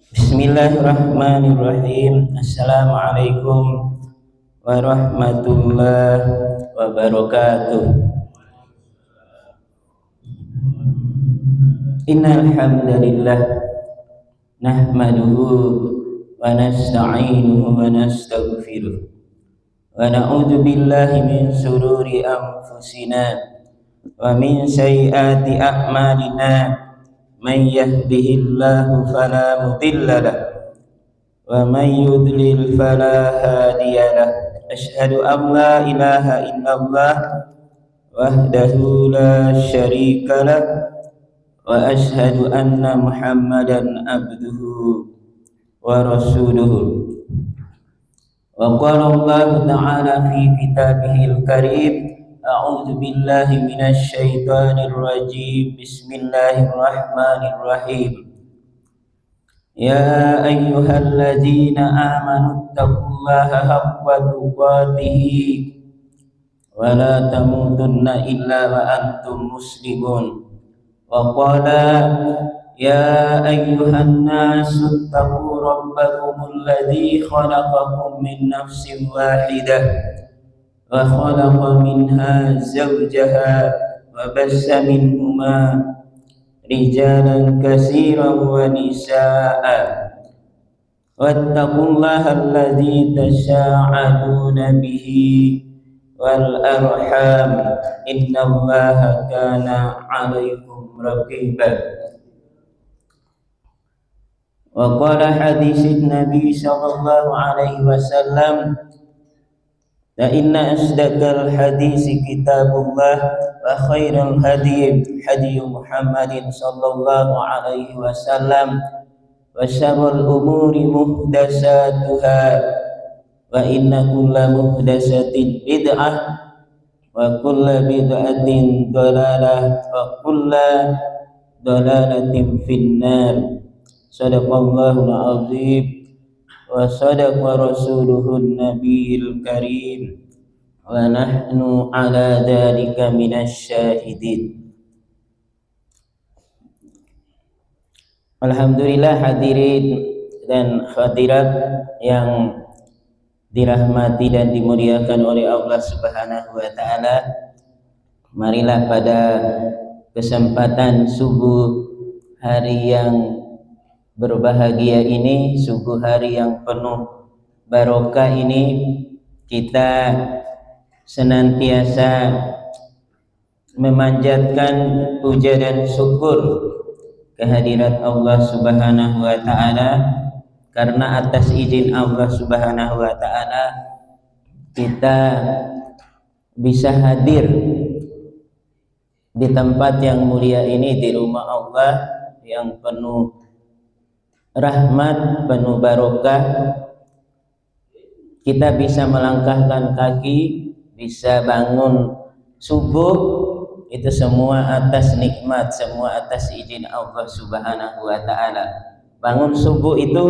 Bismillahirrahmanirrahim. Assalamualaikum warahmatullahi wabarakatuh. Innal hamdalillah nahmaduhu wa nasta'inuhu wa nastaghfiruh wa na'udzu billahi min shururi anfusina wa min sayyiati a'malina. Man yahdihillahu fala mudilla lahu wa man yudlil fala hadiya lahu. Asyhadu an la ilaha illallah wahdahu la syarika lahu wa asyhadu anna Muhammadan abduhu wa rasuluhu. Wa qala Allah ta'ala fi kitabihil karim, a'udzu billahi minasy syaithanir rajim. Bismillahirrahmanirrahim. Ya ayyuhalladzina amanu taqullaha haqqa tuqatih wa la tamutunna illa wa antum muslimun. Wa qala ya ayyuhan nasu taqu rabbakumul ladzi khalaqakum min nafsin wahidah wa khalaqa minha zawjaha wa bassa minhuma rijalan katsiran wa nisaa'a wattaqullaha alladzi tasaaluna bihi wal arham innallaha kana 'alaikum raqiba. Wa qala hadisin Nabi sallallahu alaihi wasallam, la inna asdaqal hadisi kitabullah wa khairal hadi hadi Muhammadin sallallahu alaihi wasallam wa syarrul umuri muhdatsatuha wa inna kulla muhdatsatin bid'ah wa kulla bid'atin dhalalah wa kulla dhalalatin finnar. Sadaqallahul azim wa sadaqa rasuluhun nabiyil karim wa nahnu ala dzalika minasy syahidin. Alhamdulillah, hadirin dan hadirat yang dirahmati dan dimuliakan oleh Allah Subhanahu wa taala. Marilah pada kesempatan subuh hari yang berbahagia ini, subuh hari yang penuh barokah ini, kita senantiasa memanjatkan puja dan syukur kehadirat Allah Subhanahu wa taala, karena atas izin Allah Subhanahu wa taala kita bisa hadir di tempat yang mulia ini, di rumah Allah yang penuh rahmat, penuh barokah. Kita bisa melangkahkan kaki, bisa bangun subuh, itu semua atas nikmat, semua atas izin Allah Subhanahu wa taala. Bangun subuh itu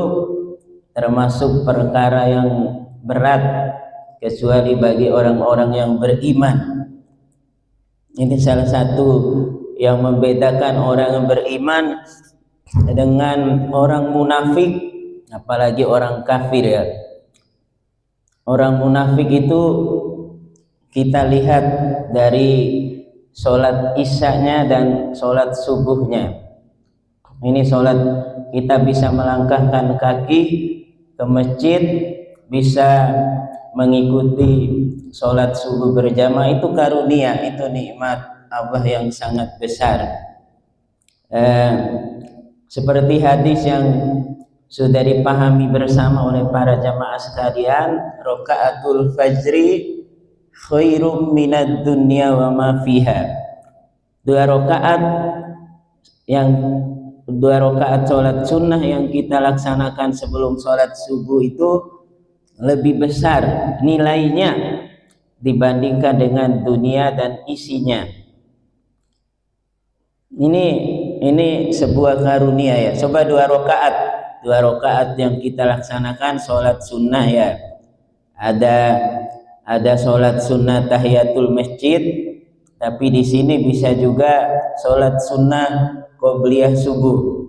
termasuk perkara yang berat, kecuali bagi orang-orang yang beriman. Ini salah satu yang membedakan orang yang beriman dengan orang munafik, apalagi orang kafir ya. Orang munafik itu kita lihat dari sholat isyanya dan sholat subuhnya. Ini sholat, kita bisa melangkahkan kaki ke masjid, bisa mengikuti sholat subuh berjamaah, itu karunia, itu nikmat Allah yang sangat besar. Seperti hadis yang sudah dipahami bersama oleh para jamaah sekalian, rakaatul fajri khairum minad dunya wa ma fiha. Dua rakaat sholat sunnah yang kita laksanakan sebelum sholat subuh itu lebih besar nilainya dibandingkan dengan dunia dan isinya. Ini sebuah karunia ya. Coba dua rakaat yang kita laksanakan sholat sunnah ya. Ada sholat sunnah tahiyatul masjid, tapi di sini bisa juga sholat sunnah qobliyah subuh.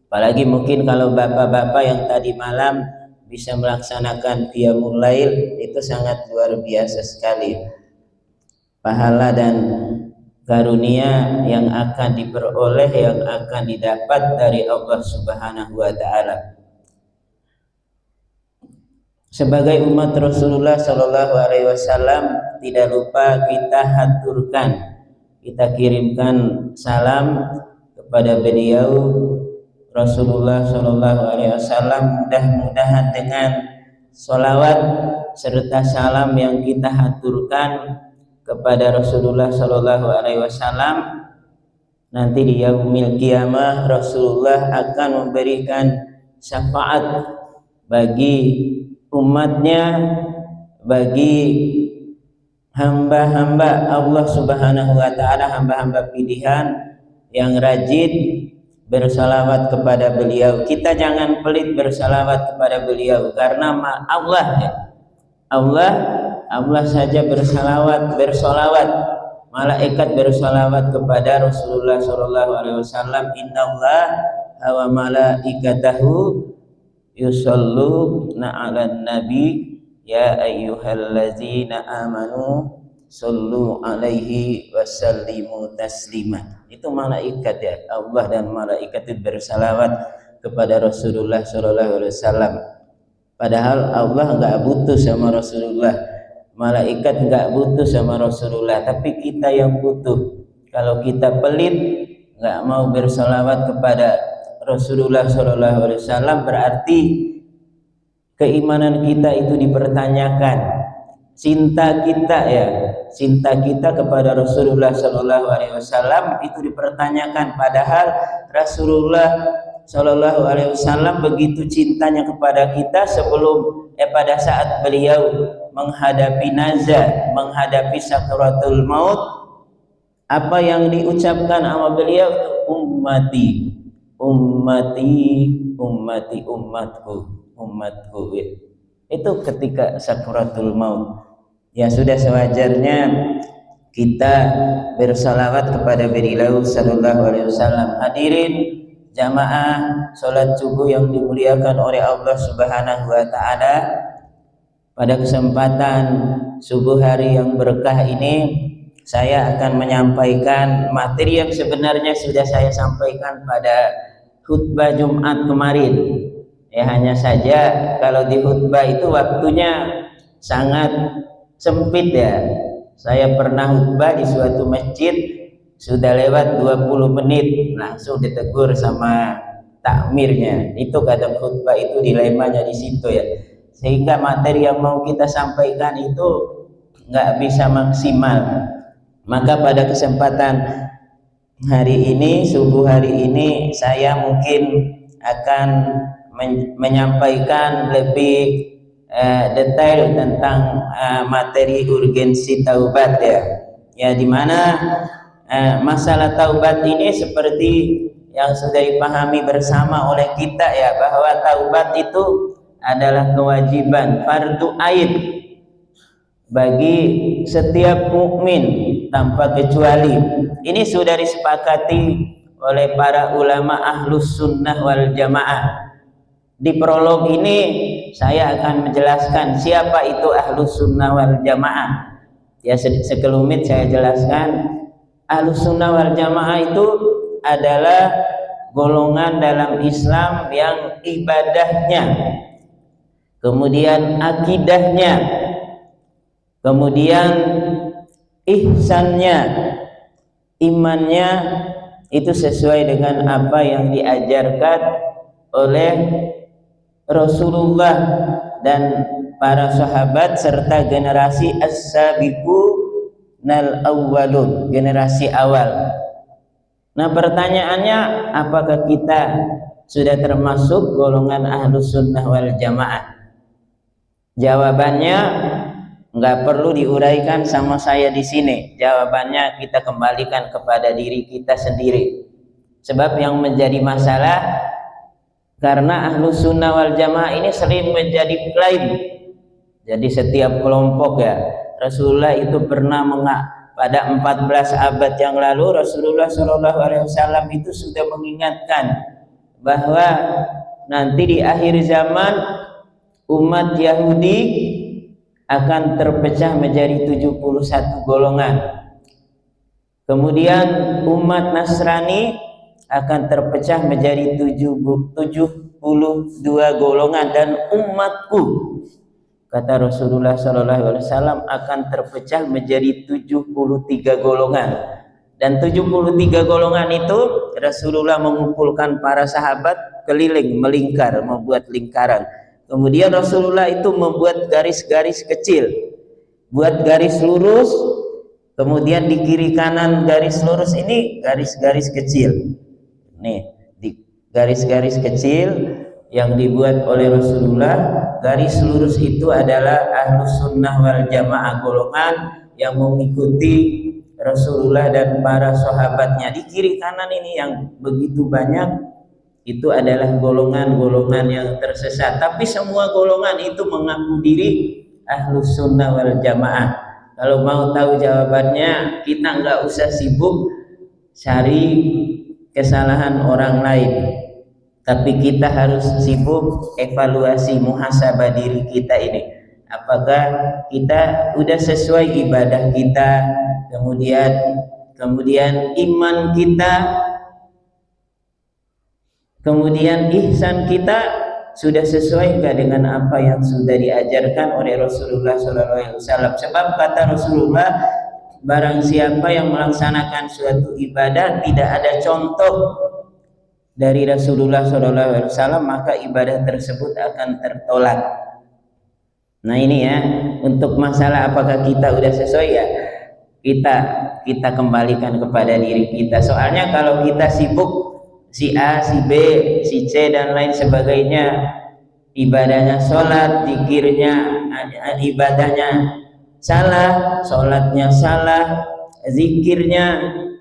Apalagi mungkin kalau bapak-bapak yang tadi malam bisa melaksanakan qiyamul lail, itu sangat luar biasa sekali pahala dan karunia yang akan diperoleh, yang akan didapat dari Allah Subhanahu wa taala. Sebagai umat Rasulullah Shallallahu alaihi wasallam, tidak lupa kita haturkan, kita kirimkan salam kepada beliau Rasulullah Shallallahu alaihi wasallam. Mudah-mudahan dengan sholawat serta salam yang kita haturkan kepada Rasulullah Shallallahu alaihi wasallam, nanti di yaumil qiyamah Rasulullah akan memberikan syafaat bagi umatnya, bagi hamba-hamba Allah Subhanahu wa taala, hamba-hamba pilihan yang rajin bersalawat kepada beliau. Kita jangan pelit bersalawat kepada beliau, karena Allah saja bersolawat, malaikat bersolawat kepada Rasulullah Shallallahu alaihi wasallam. Innallaha wa malaikatahu yusholluna 'alan nabi ya ayyuhallazina amanu shollu alaihi wasallimu taslima. Itu malaikat ya, Allah dan malaikat itu bersalawat kepada Rasulullah Shallallahu alaihi wasallam. Padahal Allah enggak butuh sama Rasulullah, malaikat enggak butuh sama Rasulullah, tapi kita yang butuh. Kalau kita pelit, enggak mau bersalawat kepada Rasulullah Shallallahu alaihi wasallam, berarti keimanan kita itu dipertanyakan. Cinta kita kepada Rasulullah Shallallahu alaihi wasallam itu dipertanyakan, padahal Rasulullah Shallallahu alaihi wasallam begitu cintanya kepada kita pada saat beliau menghadapi nazah, menghadapi sakaratul maut, apa yang diucapkan sama beliau itu umatku ya. Itu ketika sakaratul maut. Ya sudah sewajarnya kita bersalawat kepada beliau sallallahu alaihi wasallam. Hadirin jamaah salat subuh yang dimuliakan oleh Allah Subhanahu wa taala, pada kesempatan subuh hari yang berkah ini saya akan menyampaikan materi yang sebenarnya sudah saya sampaikan pada khutbah Jumat kemarin. Ya, hanya saja kalau di khutbah itu waktunya sangat sempit ya. Saya pernah khutbah di suatu masjid, sudah lewat 20 menit langsung ditegur sama takmirnya. Itu kadang khutbah itu dilemanya di situ ya. Sehingga materi yang mau kita sampaikan itu nggak bisa maksimal. Maka pada kesempatan hari ini, subuh hari ini, saya mungkin akan menyampaikan lebih detail tentang materi urgensi taubat ya. Ya, dimana masalah taubat ini seperti yang sudah dipahami bersama oleh kita ya, bahwa taubat itu adalah kewajiban fardu ain bagi setiap mukmin tanpa kecuali. Ini sudah disepakati oleh para ulama ahlus sunnah wal jamaah. Di prolog ini saya akan menjelaskan siapa itu ahlus sunnah wal jamaah. Ya, sekelumit saya jelaskan. Ahlus sunnah wal jamaah itu adalah golongan dalam Islam yang ibadahnya, kemudian akidahnya, kemudian ihsannya, imannya itu sesuai dengan apa yang diajarkan oleh Rasulullah dan para sahabat serta generasi as-sabiqunal awwalun, generasi awal. Nah, pertanyaannya, apakah kita sudah termasuk golongan ahlus sunnah wal jamaah? Jawabannya nggak perlu diuraikan sama saya di sini. Jawabannya kita kembalikan kepada diri kita sendiri. Sebab yang menjadi masalah karena ahlus sunnah wal jamaah ini sering menjadi klaim. Jadi setiap kelompok ya, Rasulullah itu pernah pada 14 abad yang lalu Rasulullah SAW itu sudah mengingatkan bahwa nanti di akhir zaman umat Yahudi akan terpecah menjadi 71 golongan. Kemudian umat Nasrani akan terpecah menjadi 72 golongan, dan umatku, kata Rasulullah SAW, akan terpecah menjadi 73 golongan. Dan 73 golongan itu Rasulullah mengumpulkan para sahabat keliling, melingkar, membuat lingkaran. Kemudian Rasulullah itu membuat garis-garis kecil, buat garis lurus, kemudian di kiri kanan garis lurus ini garis-garis kecil. Nih, di garis-garis kecil yang dibuat oleh Rasulullah, garis lurus itu adalah ahlus sunnah wal jamaah, golongan yang mengikuti Rasulullah dan para sahabatnya. Di kiri kanan ini yang begitu banyak, itu adalah golongan-golongan yang tersesat. Tapi semua golongan itu mengaku diri ahlus sunnah wal jamaah. Kalau mau tahu jawabannya, kita nggak usah sibuk cari kesalahan orang lain, tapi kita harus sibuk evaluasi, muhasabah diri kita ini. Apakah kita udah sesuai ibadah kita, kemudian iman kita, kemudian ihsan kita sudah sesuai enggak dengan apa yang sudah diajarkan oleh Rasulullah SAW. Sebab kata Rasulullah, barang siapa yang melaksanakan suatu ibadah tidak ada contoh dari Rasulullah SAW, maka ibadah tersebut akan tertolak. Nah ini ya, untuk masalah apakah kita udah sesuai ya, kita kembalikan kepada diri kita. Soalnya kalau kita sibuk si A, si B, si C dan lain sebagainya, ibadahnya sholat, zikirnya, ibadahnya salah, sholatnya salah, zikirnya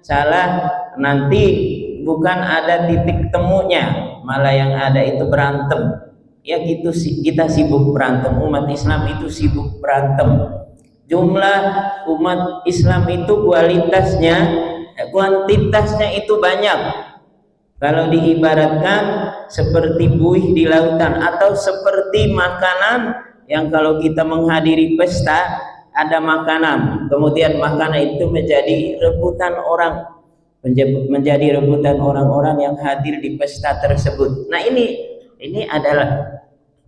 salah, nanti bukan ada titik temunya, malah yang ada itu berantem. Ya gitu sih, kita sibuk berantem, umat Islam itu sibuk berantem. Jumlah umat Islam itu kuantitasnya itu banyak. Kalau diibaratkan seperti buih di lautan, atau seperti makanan yang kalau kita menghadiri pesta ada makanan, kemudian makanan itu menjadi rebutan orang-orang yang hadir di pesta tersebut. Nah ini adalah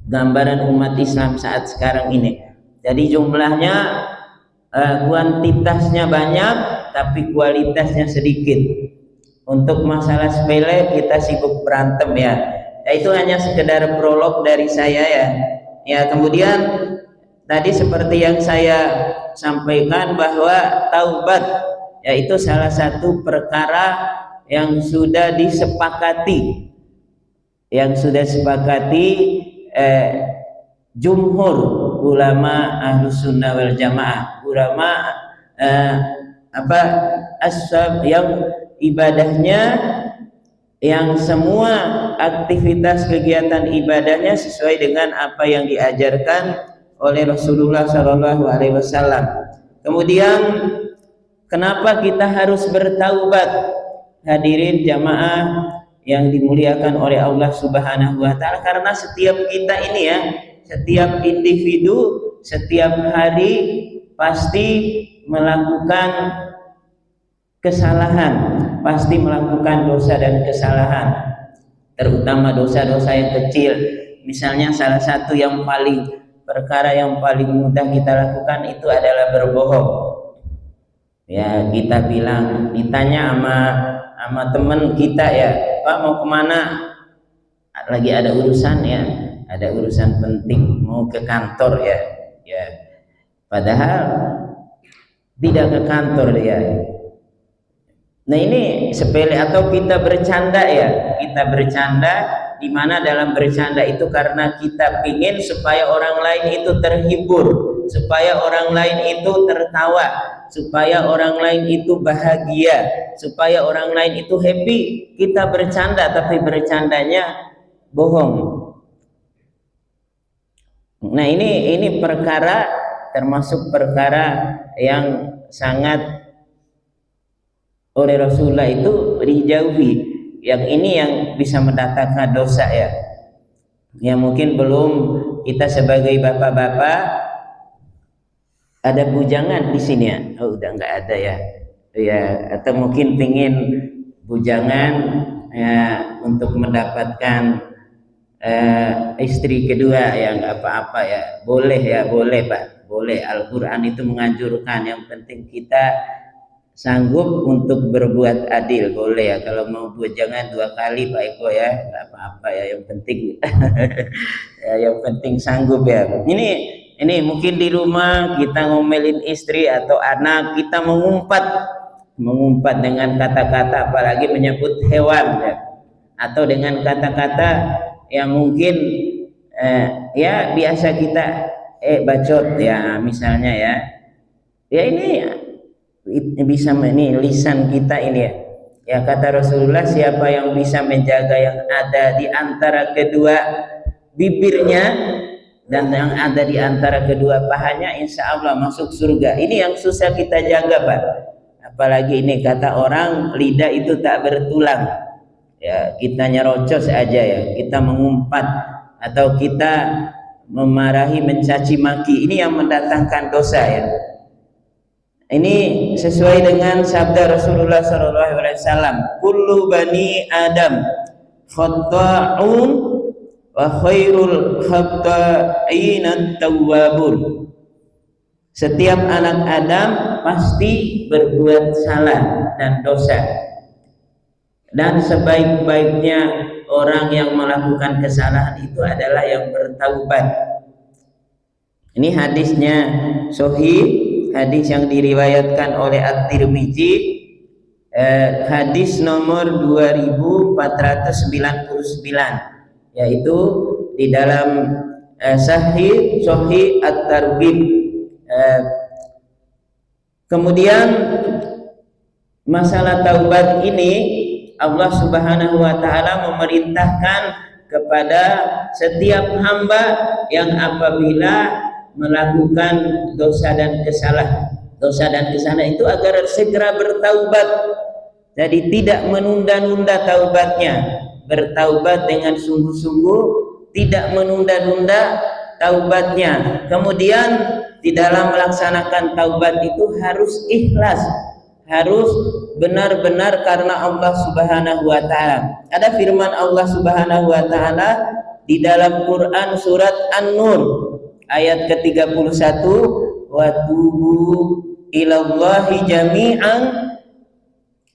gambaran umat Islam saat sekarang ini. Jadi jumlahnya, kuantitasnya banyak, tapi kualitasnya sedikit. Untuk masalah sepele kita sibuk berantem ya. Itu hanya sekedar prolog dari saya ya. Ya, kemudian tadi seperti yang saya sampaikan bahwa taubat yaitu salah satu perkara yang sudah disepakati, jumhur ulama ahlus sunnah wal jamaah, ulama ashab yang ibadahnya, yang semua aktivitas kegiatan ibadahnya sesuai dengan apa yang diajarkan oleh Rasulullah SAW. Kemudian kenapa kita harus bertaubat? Hadirin jamaah yang dimuliakan oleh Allah Subhanahu wa taala, karena setiap kita ini ya, setiap individu setiap hari pasti melakukan kesalahan, pasti melakukan dosa dan kesalahan, terutama dosa-dosa yang kecil. Misalnya salah satu perkara yang paling mudah kita lakukan itu adalah berbohong. Ya, kita bilang, ditanya sama teman kita ya, Pak mau kemana? Lagi ada urusan ya, ada urusan penting, mau ke kantor ya, ya. Padahal tidak ke kantor dia. Nah ini sepele atau kita bercanda ya, kita bercanda, di mana dalam bercanda itu karena kita ingin supaya orang lain itu terhibur, supaya orang lain itu tertawa, supaya orang lain itu bahagia, supaya orang lain itu happy. Kita bercanda tapi bercandanya bohong. Nah ini perkara, termasuk perkara yang sangat oleh Rasulullah itu dijauhi. Yang ini yang bisa mendatangkan dosa ya. Ya mungkin belum, kita sebagai bapak-bapak ada bujangan di sini ya. Oh udah nggak ada ya. Ya atau mungkin pingin bujangan ya, untuk mendapatkan istri kedua ya, nggak apa-apa ya. Boleh ya, boleh Pak. Boleh, Al-Quran itu menganjurkan. Yang penting kita sanggup untuk berbuat adil, boleh ya. Kalau mau bujangan 2 kali Pak Eko ya, nggak apa-apa ya, yang penting ya, yang penting sanggup ya. Ini mungkin di rumah kita ngomelin istri atau anak, kita mengumpat dengan kata-kata, apalagi menyebut hewan ya, atau dengan kata-kata yang mungkin ya biasa kita bacot ya misalnya ya. Ya ini bisa, ini lisan kita ini ya. Ya kata Rasulullah, siapa yang bisa menjaga yang ada di antara kedua bibirnya dan yang ada di antara kedua pahanya, insya Allah masuk surga. Ini yang susah kita jaga Pak. Apalagi ini kata orang, lidah itu tak bertulang. Ya kita nyerocos aja ya, kita mengumpat atau kita memarahi, mencaci maki, ini yang mendatangkan dosa ya. Ini sesuai dengan sabda Rasulullah SAW, kullu bani Adam khata'un wa khairul khata'ina tawwabun. Setiap anak Adam pasti berbuat salah dan dosa, dan sebaik-baiknya orang yang melakukan kesalahan itu adalah yang bertaubat. Ini hadisnya sahih, hadis yang diriwayatkan oleh At-Tirmidzi, hadis nomor 2499, yaitu di dalam Sahih At-Targhib. Kemudian masalah taubat ini Allah Subhanahu wa taala memerintahkan kepada setiap hamba yang apabila melakukan dosa dan kesalahan itu agar segera bertaubat. Jadi tidak menunda-nunda taubatnya, bertaubat dengan sungguh-sungguh, tidak menunda-nunda taubatnya. Kemudian di dalam melaksanakan taubat itu harus ikhlas, harus benar-benar karena Allah Subhanahu wa taala. Ada firman Allah Subhanahu wa taala di dalam Quran surat An-Nur ayat ke-31, wa tubu ilallahi jami'an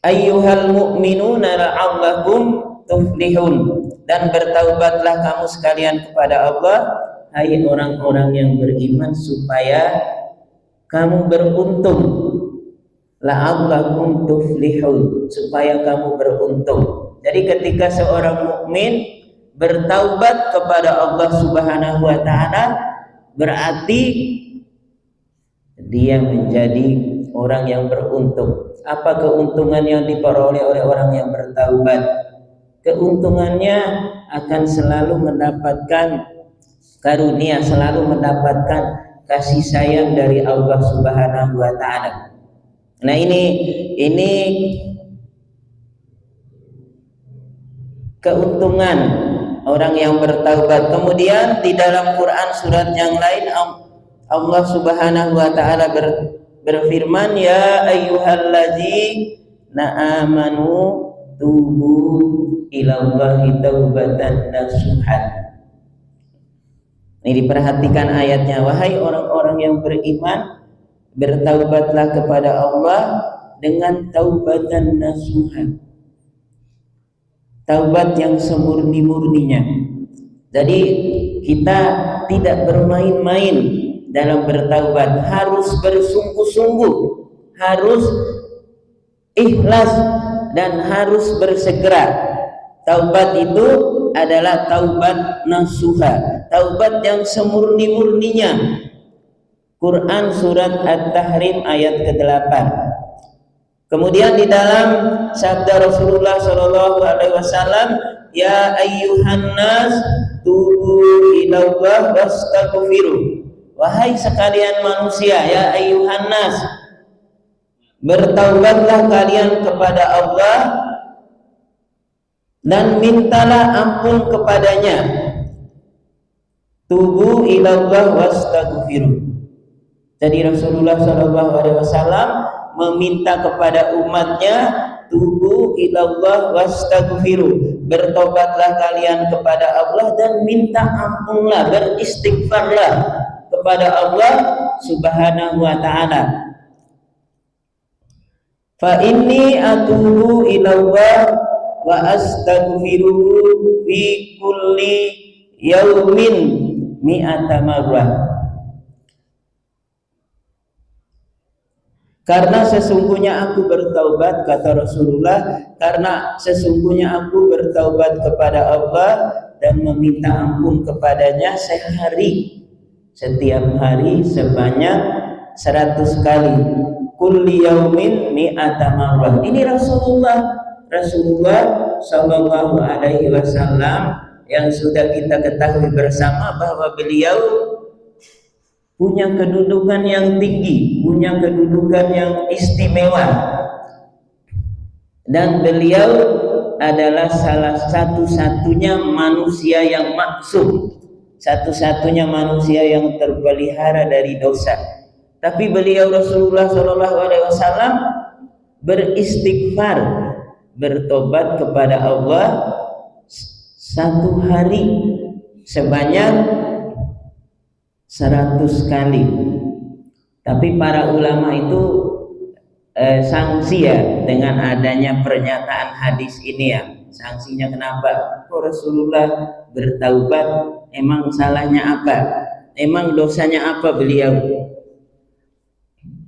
ayyuhal mu'minuna la'allakum tuflihun, dan bertaubatlah kamu sekalian kepada Allah, hai orang-orang yang beriman, supaya kamu beruntung. La'allakum tuflihun, supaya kamu beruntung. Jadi ketika seorang mukmin bertaubat kepada Allah Subhanahu wa taala, berarti dia menjadi orang yang beruntung. Apa keuntungan yang diperoleh oleh orang yang bertaubat? Keuntungannya akan selalu mendapatkan karunia, selalu mendapatkan kasih sayang dari Allah Subhanahu wa taala. Nah ini keuntungan orang yang bertaubat. Kemudian di dalam Quran surat yang lain Allah Subhanahu wa taala berfirman, ya ayyuhalladzina amanu tubu ilallahi taubatan nasuhan. Ini diperhatikan ayatnya, wahai orang-orang yang beriman, bertaubatlah kepada Allah dengan taubatan nasuhan, taubat yang semurni-murninya. Jadi kita tidak bermain-main dalam bertaubat, harus bersungguh-sungguh, harus ikhlas dan harus bersegera. Taubat itu adalah taubat nasuha, taubat yang semurni-murninya. Quran surat At-Tahrim ayat ke-8. Kemudian di dalam sabda Rasulullah sallallahu alaihi wasallam, ya ayyuhan nas tubu ilallah wastaghfiru. Wahai sekalian manusia, ya ayyuhan nas, bertaubatlah kalian kepada Allah dan mintalah ampun kepadanya. Tubu ilallah wastaghfiru. Jadi Rasulullah sallallahu alaihi wasallam meminta kepada umatnya, tubu ilallah wastaghfiru, bertobatlah kalian kepada Allah dan minta ampunlah, beristighfarlah kepada Allah Subhanahu wa taala. Fa inni atubu ilallah wa astaghfiruhu fi kulli yaumin mi'ata marrah. Karena sesungguhnya aku bertaubat, kata Rasulullah, karena sesungguhnya aku bertaubat kepada Allah dan meminta ampun kepadanya sehari, setiap hari sebanyak 100 kali. Kulli yaumin mi'ata marrah. Ini Rasulullah sallallahu alaihi wasallam yang sudah kita ketahui bersama bahwa beliau punya kedudukan yang tinggi, punya kedudukan yang istimewa, dan beliau adalah salah satu-satunya manusia yang maksum, satu-satunya manusia yang terpelihara dari dosa. Tapi beliau Rasulullah Shallallahu Alaihi Wasallam beristighfar, bertobat kepada Allah satu hari sebanyak 100 kali. Tapi para ulama itu sanksi ya dengan adanya pernyataan hadis ini ya. Sanksinya kenapa? Kok Rasulullah bertaubat, emang salahnya apa? Emang dosanya apa beliau?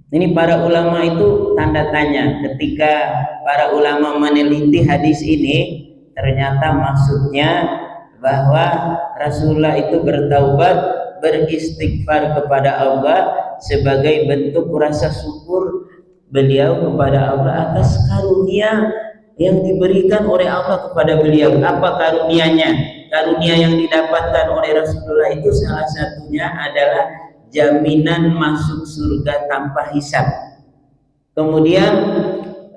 Ini para ulama itu tanda tanya. Ketika para ulama meneliti hadis ini, ternyata maksudnya bahwa Rasulullah itu bertaubat, beristighfar kepada Allah sebagai bentuk rasa syukur beliau kepada Allah atas karunia yang diberikan oleh Allah kepada beliau. Apa karunianya? Karunia yang didapatkan oleh Rasulullah itu salah satunya adalah jaminan masuk surga tanpa hisab. Kemudian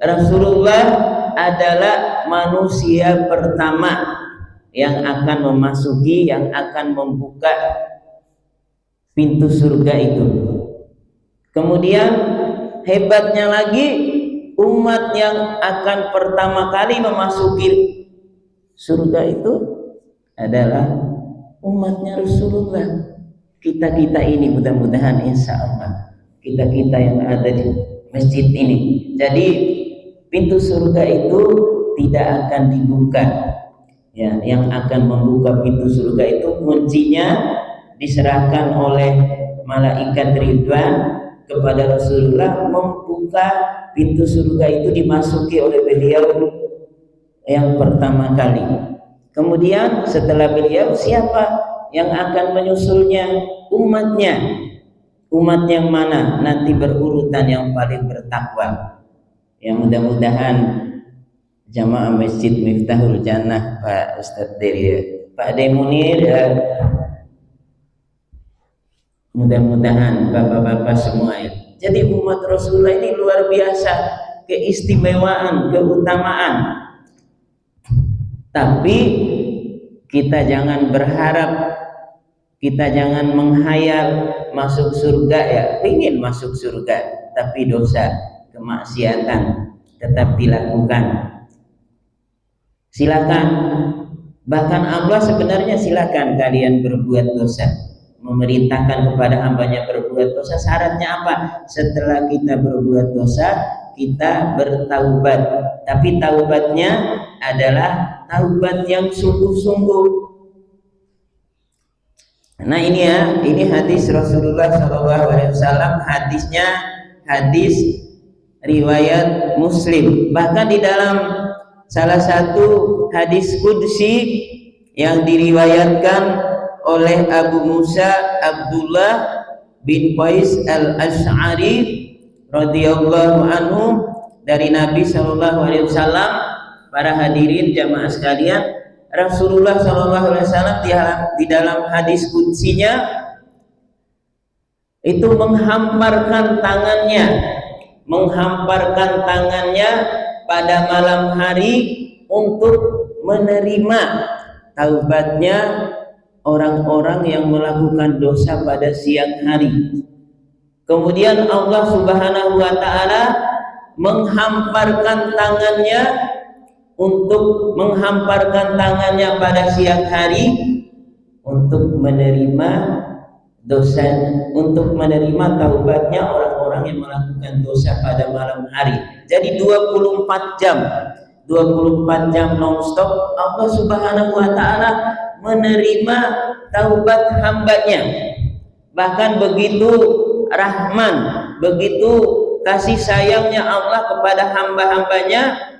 Rasulullah adalah manusia pertama yang akan memasuki, yang akan membuka pintu surga itu. Kemudian hebatnya lagi, umat yang akan pertama kali memasuki surga itu adalah umatnya Rasulullah. Kita-kita ini mudah-mudahan insya Allah, kita-kita yang ada di masjid ini. Jadi pintu surga itu tidak akan dibuka. Ya, yang akan membuka pintu surga itu kuncinya diserahkan oleh malaikat Ridwan kepada Rasulullah. Membuka pintu surga itu dimasuki oleh beliau yang pertama kali. Kemudian setelah beliau, siapa yang akan menyusulnya? Umatnya. Umat yang mana? Nanti berurutan yang paling bertakwa. Yang mudah-mudahan jamaah Masjid Miftahul Jannah, Pak Ustadz Diri, Pak Demunir, mudah-mudahan bapak-bapak semua ya. Jadi umat Rasulullah ini luar biasa keistimewaan, keutamaan. Tapi kita jangan berharap, kita jangan menghayal masuk surga ya. Ingin masuk surga, tapi dosa, kemaksiatan tetap dilakukan. Silakan. Bahkan Allah sebenarnya silakan kalian berbuat dosa, memerintahkan kepada hambanya berbuat dosa. Syaratnya apa? Setelah kita berbuat dosa, kita bertaubat. Tapi taubatnya adalah taubat yang sungguh-sungguh. Nah ini ya, ini hadis Rasulullah SAW, hadisnya hadis riwayat Muslim. Bahkan di dalam salah satu hadis qudsi yang diriwayatkan oleh Abu Musa Abdullah bin Qais al-Ash'ari radhiyallahu anhu dari Nabi SAW, para hadirin jamaah sekalian, Rasulullah SAW di dalam hadis qudsinya itu menghamparkan tangannya pada malam hari untuk menerima taubatnya orang-orang yang melakukan dosa pada siang hari. Kemudian Allah Subhanahu wa taala menghamparkan tangannya pada siang hari untuk menerima dosa, untuk menerima taubatnya orang-orang yang melakukan dosa pada malam hari. Jadi 24 jam non-stop Allah Subhanahu wa taala menerima taubat hambanya. Bahkan begitu rahman, begitu kasih sayangnya Allah kepada hamba-hambanya,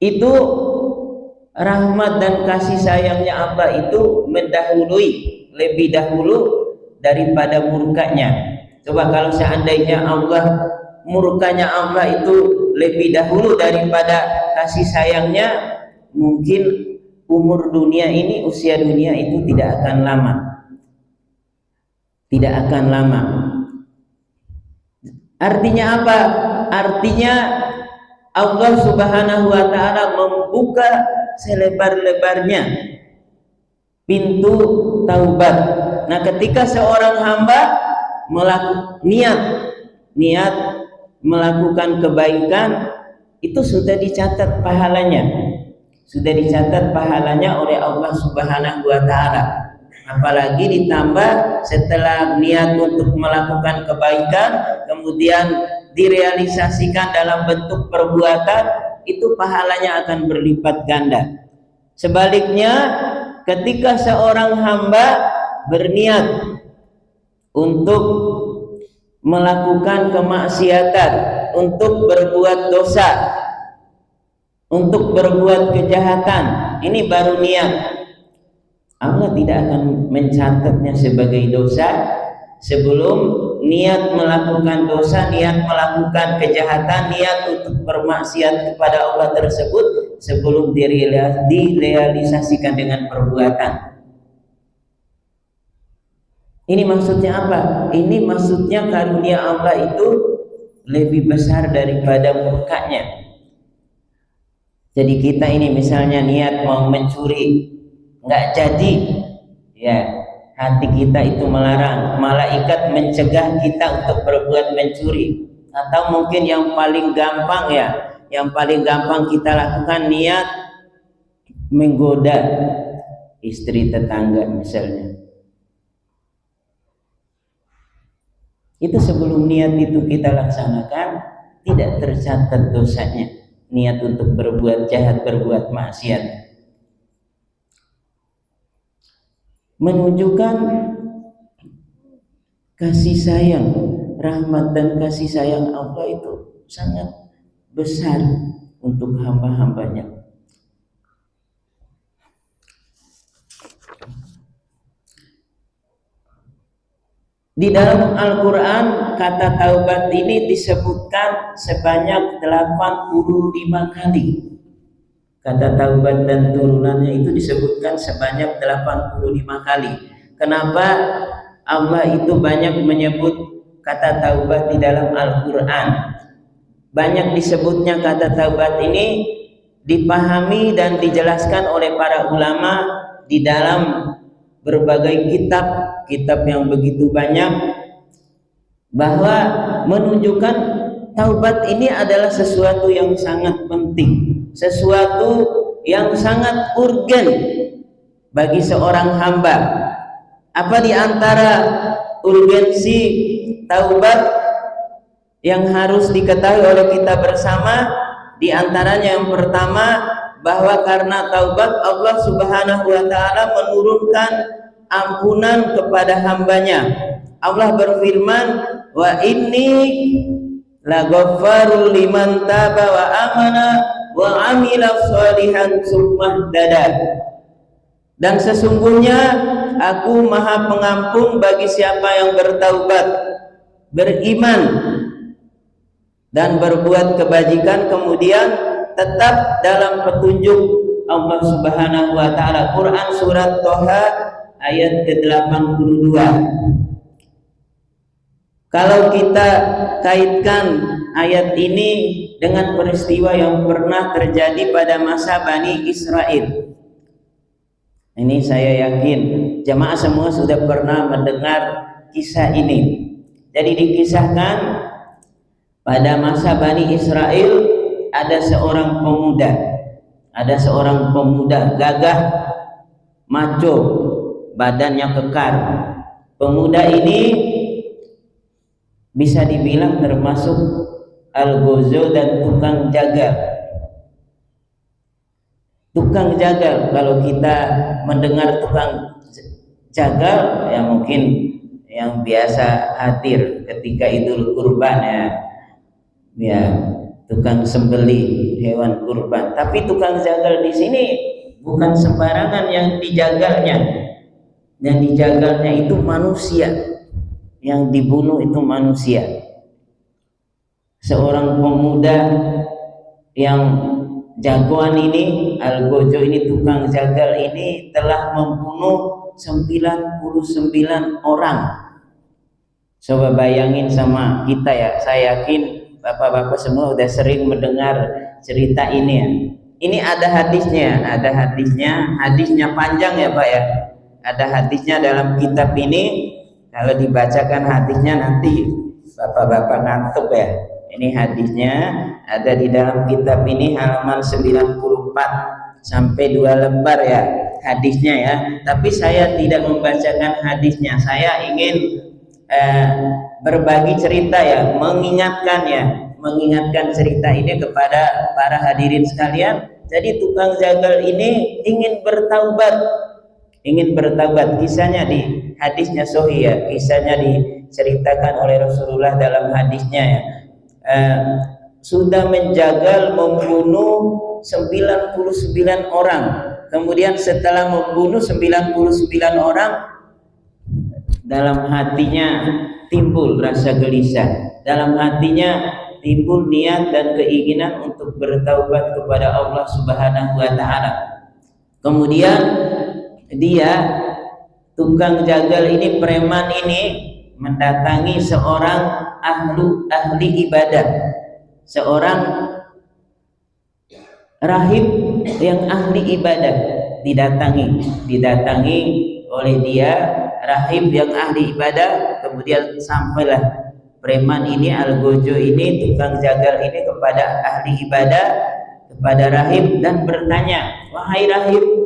itu rahmat dan kasih sayangnya Allah itu lebih dahulu daripada murkanya. Coba kalau seandainya murkanya Allah itu lebih dahulu daripada kasih sayangnya, mungkin usia dunia itu tidak akan lama. Artinya apa? Artinya Allah Subhanahu wa taala membuka selebar-lebarnya pintu taubat. Nah, ketika seorang hamba niat melakukan kebaikan, itu sudah dicatat pahalanya oleh Allah Subhanahu wa taala. Apalagi ditambah setelah niat untuk melakukan kebaikan kemudian direalisasikan dalam bentuk perbuatan, itu pahalanya akan berlipat ganda. Sebaliknya, ketika seorang hamba berniat untuk melakukan kemaksiatan, untuk berbuat dosa, untuk berbuat kejahatan, ini baru niat, Allah tidak akan mencatatnya sebagai dosa sebelum niat melakukan dosa, niat melakukan kejahatan, niat untuk bermaksiat kepada Allah tersebut sebelum direalisasikan dengan perbuatan. Ini maksudnya apa? Ini maksudnya karunia Allah itu lebih besar daripada murkanya. Jadi kita ini misalnya niat mau mencuri, nggak jadi, ya hati kita itu melarang, malaikat mencegah kita untuk berbuat mencuri. Atau mungkin yang paling gampang kita lakukan, niat menggoda istri tetangga misalnya. Itu sebelum niat itu kita laksanakan, tidak tercatat dosanya, niat untuk berbuat jahat, berbuat maksiat. Menunjukkan kasih sayang, rahmat dan kasih sayang Allah itu sangat besar untuk hamba-hambanya. Di dalam Al-Quran kata taubat ini disebutkan sebanyak 85 kali. Kata taubat dan turunannya itu disebutkan sebanyak 85 kali. Kenapa Allah itu banyak menyebut kata taubat di dalam Al-Quran? Banyak disebutnya kata taubat ini dipahami dan dijelaskan oleh para ulama di dalam berbagai kitab yang begitu banyak, bahwa menunjukkan taubat ini adalah sesuatu yang sangat penting, sesuatu yang sangat urgen bagi seorang hamba. Apa di antara urgensi taubat yang harus diketahui oleh kita bersama? Di antaranya yang pertama, bahwa karena taubat Allah Subhanahu wa taala menurunkan ampunan kepada hambanya. Allah berfirman, wa inni laghaffarul liman taba wa amana wa amila sholihan tsumma ihtada. Dan sesungguhnya aku maha pengampun bagi siapa yang bertaubat, beriman dan berbuat kebajikan kemudian tetap dalam petunjuk Allah Subhanahu wa taala. Quran surat Thaha ayat ke-82. Kalau kita kaitkan ayat ini dengan peristiwa yang pernah terjadi pada masa Bani Israel, ini saya yakin jamaah semua sudah pernah mendengar kisah ini. Jadi dikisahkan pada masa Bani Israel ada seorang pemuda gagah, maco, badannya kekar. Pemuda ini bisa dibilang termasuk al-ghozo dan tukang jagal. Kalau kita mendengar tukang jagal, ya mungkin yang biasa hadir ketika Idul Kurban ya tukang sembelih hewan kurban. Tapi tukang jagal di sini bukan sembarangan yang dijagalnya. Yang dijagalnya itu manusia, yang dibunuh itu manusia. Seorang pemuda yang jagoan ini, al-ghozo ini, tukang jagal ini telah membunuh 99 orang. Coba bayangin sama kita ya. Saya yakin bapak-bapak semua udah sering mendengar cerita ini ya. Ini ada hadisnya panjang ya Pak ya. Ada hadisnya dalam kitab ini. Kalau dibacakan hadisnya nanti bapak-bapak ngantuk ya. Ini hadisnya ada di dalam kitab ini halaman 94 sampai 2 lembar ya hadisnya ya. Tapi saya tidak membacakan hadisnya. Saya ingin berbagi cerita ya, mengingatkan cerita ini kepada para hadirin sekalian. Jadi tukang jagal ini ingin bertaubat. Kisahnya di hadisnya sahih ya. Kisahnya diceritakan oleh Rasulullah dalam hadisnya ya. Sudah menjagal membunuh 99 orang. Kemudian setelah membunuh 99 orang, dalam hatinya timbul rasa gelisah, dalam hatinya timbul niat dan keinginan untuk bertaubat kepada Allah Subhanahu wa taala. Kemudian dia, tukang jagal ini, preman ini, mendatangi seorang ahli ibadah, seorang rahib yang ahli ibadah, didatangi oleh dia, rahib yang ahli ibadah. Kemudian sampailah preman ini, al-ghozo ini, tukang jagal ini kepada ahli ibadah, kepada rahib, dan bertanya, wahai rahib,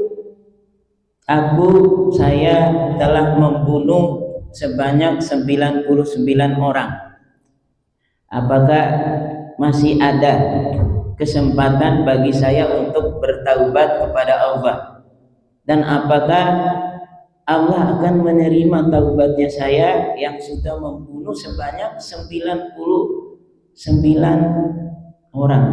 saya telah membunuh sebanyak 99 orang. Apakah masih ada kesempatan bagi saya untuk bertaubat kepada Allah? Dan apakah Allah akan menerima taubatnya saya yang sudah membunuh sebanyak 99 orang?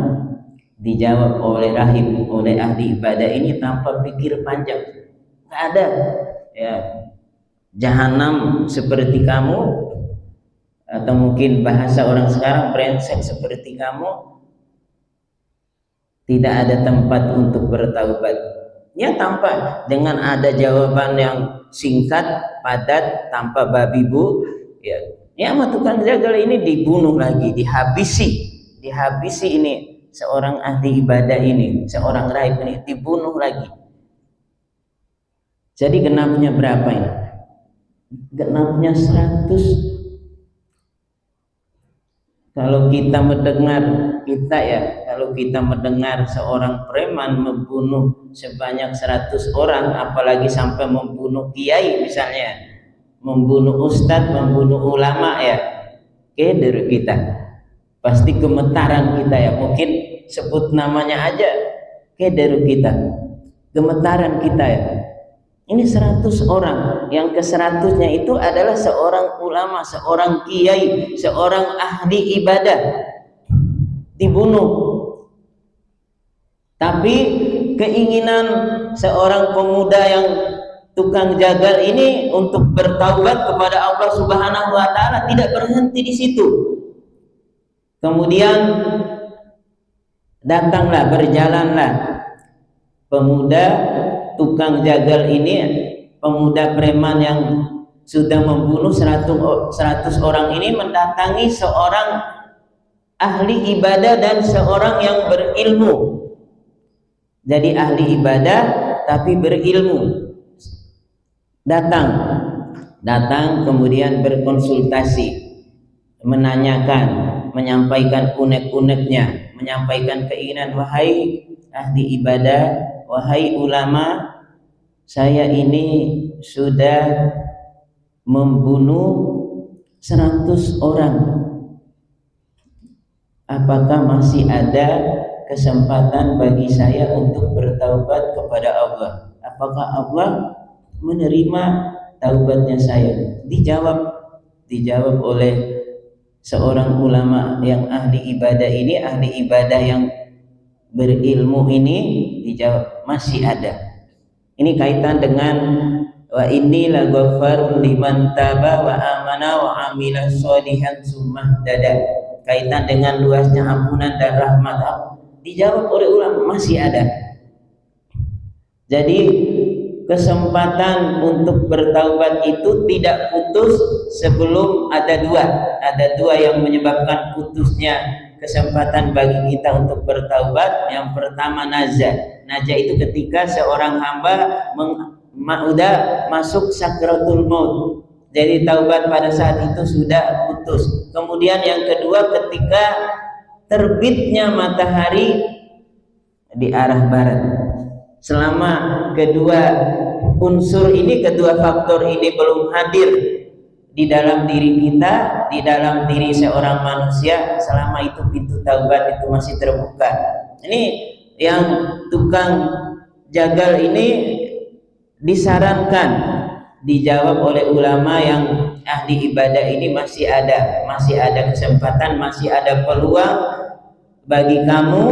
Dijawab oleh rahib, oleh ahli ibadah ini tanpa pikir panjang, nggak ada ya, jahanam seperti kamu, atau mungkin bahasa orang sekarang brengsek seperti kamu, tidak ada tempat untuk bertaubat. Ya, tanpa, dengan ada jawaban yang singkat, padat, tanpa babi bu, ya sama tukang jagal ini dibunuh lagi, dihabisi ini seorang ahli ibadah ini, seorang rahib ini dibunuh lagi. Jadi genapnya berapa ini? Genapnya 100. Kalau kita mendengar seorang preman membunuh sebanyak 100 orang, apalagi sampai membunuh kiai misalnya, membunuh ustadz, membunuh ulama ya, keder kita, pasti gemetaran kita ya. Mungkin sebut namanya aja kederu kita, gemetaran kita ya. Ini 100 orang, yang ke-100-nya itu adalah seorang ulama, seorang kiai, seorang ahli ibadah dibunuh. Tapi keinginan seorang pemuda yang tukang jagal ini untuk bertaubat kepada Allah Subhanahu wa taala tidak berhenti di situ. Kemudian datanglah, berjalanlah pemuda tukang jagal ini, pemuda preman yang sudah membunuh 100 orang ini mendatangi seorang ahli ibadah dan seorang yang berilmu. Jadi ahli ibadah tapi berilmu. Datang kemudian berkonsultasi, menanyakan, menyampaikan unek-uneknya, menyampaikan keinginan, wahai ahli ibadah, wahai ulama, saya ini sudah membunuh 100 orang. Apakah masih ada kesempatan bagi saya untuk bertaubat kepada Allah? Apakah Allah menerima taubatnya saya? Dijawab oleh seorang ulama yang ahli ibadah ini, ahli ibadah yang berilmu ini, dijawab masih ada. Ini kaitan dengan wa inni la ghaffarun liman taba wa amana wa amila sholihan summa dada. Kaitan dengan luasnya ampunan dan rahmat Allah. Dijawab oleh ulama masih ada. Jadi kesempatan untuk bertaubat itu tidak putus sebelum ada dua yang menyebabkan putusnya kesempatan bagi kita untuk bertaubat. Yang pertama najah itu ketika seorang hamba udah masuk sakratul maut, jadi taubat pada saat itu sudah putus. Kemudian yang kedua ketika terbitnya matahari di arah barat. Selama kedua unsur ini, kedua faktor ini belum hadir di dalam diri kita, di dalam diri seorang manusia, selama itu pintu taubat itu masih terbuka. Ini yang tukang jagal ini disarankan, dijawab oleh ulama yang ahli ibadah ini masih ada kesempatan, masih ada peluang bagi kamu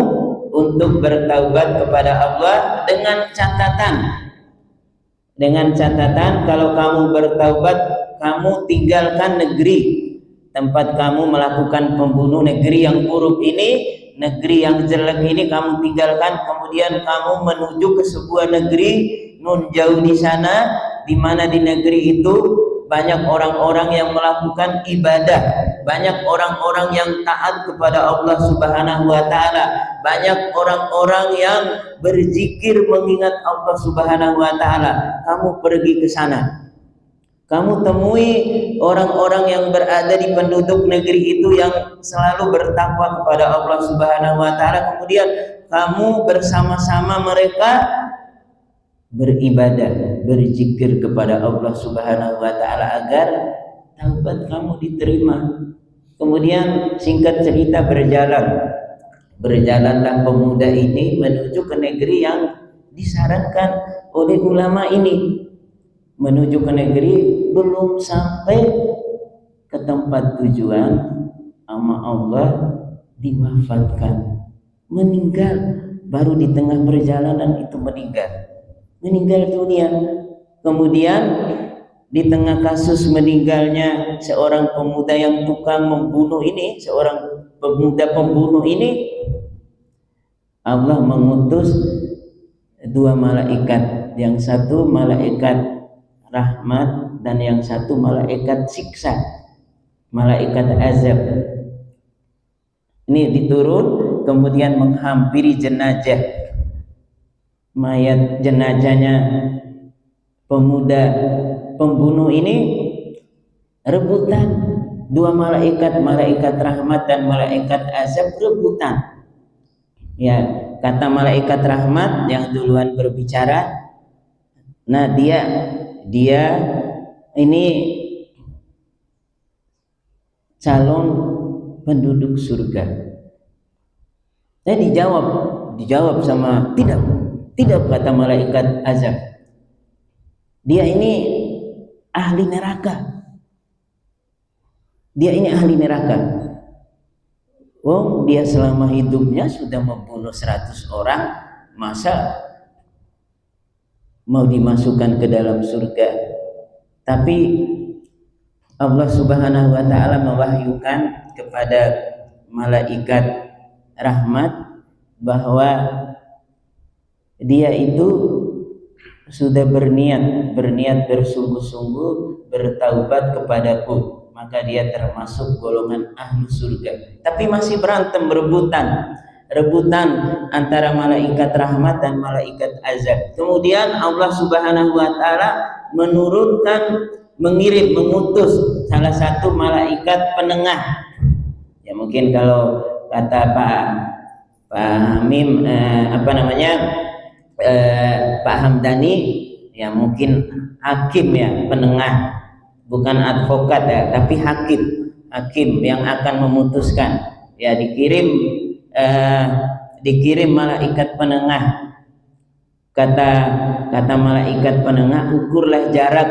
untuk bertaubat kepada Allah dengan catatan kalau kamu bertaubat, kamu tinggalkan negeri tempat kamu melakukan pembunuh, negeri yang buruk ini, negeri yang jelek ini kamu tinggalkan, kemudian kamu menuju ke sebuah negeri nun jauh di sana, di mana di negeri itu banyak orang-orang yang melakukan ibadah, banyak orang-orang yang taat kepada Allah Subhanahu wa taala, banyak orang-orang yang berzikir mengingat Allah Subhanahu wa taala. Kamu pergi ke sana, kamu temui orang-orang yang berada di penduduk negeri itu yang selalu bertakwa kepada Allah Subhanahu wa taala, kemudian kamu bersama-sama mereka beribadah, berzikir kepada Allah Subhanahu wa taala agar taubat kamu diterima. Kemudian singkat cerita berjalanlah pemuda ini menuju ke negeri yang disarankan oleh ulama ini. Menuju ke negeri, belum sampai ke tempat tujuan sama Allah diwafatkan, meninggal. Baru di tengah perjalanan itu meninggal dunia. Kemudian di tengah kasus meninggalnya seorang pemuda yang tukang membunuh ini, seorang pemuda pembunuh ini, Allah mengutus dua malaikat, yang satu malaikat rahmat dan yang satu malaikat siksa, malaikat azab. Ini diturun kemudian menghampiri jenazah, mayat jenazahnya pemuda pembunuh ini, rebutan dua malaikat, malaikat rahmat dan malaikat azab rebutan. Ya, kata malaikat rahmat yang duluan berbicara, nah dia ini calon penduduk surga. Jadi Dijawab sama tidak, tidak, kata malaikat azab. Dia ini ahli neraka. Dia ini ahli neraka. Dia selama hidupnya sudah membunuh 100 orang, masa mau dimasukkan ke dalam surga? Tapi Allah Subhanahu wa taala mewahyukan kepada malaikat rahmat bahwa dia itu sudah berniat bersungguh-sungguh bertaubat kepadaku, maka dia termasuk golongan ahli surga. Tapi masih berantem, rebutan antara malaikat rahmat dan malaikat azab. Kemudian Allah Subhanahu wa taala mengutus salah satu malaikat penengah. Ya mungkin kalau kata Pak Hamim Pak Hamdani, ya mungkin hakim ya, penengah, bukan advokat ya, tapi hakim yang akan memutuskan. Ya dikirim malaikat penengah. Kata malaikat penengah, ukurlah jarak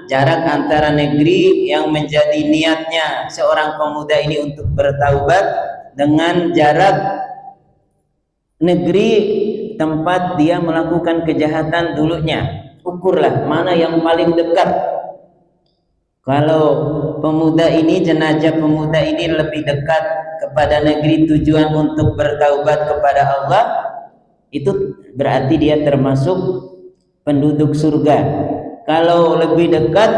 jarak antara negeri yang menjadi niatnya seorang pemuda ini untuk bertaubat dengan jarak negeri tempat dia melakukan kejahatan dulunya. Ukurlah mana yang paling dekat. Kalau jenazah pemuda ini lebih dekat kepada negeri tujuan untuk bertaubat kepada Allah, itu berarti dia termasuk penduduk surga. Kalau lebih dekat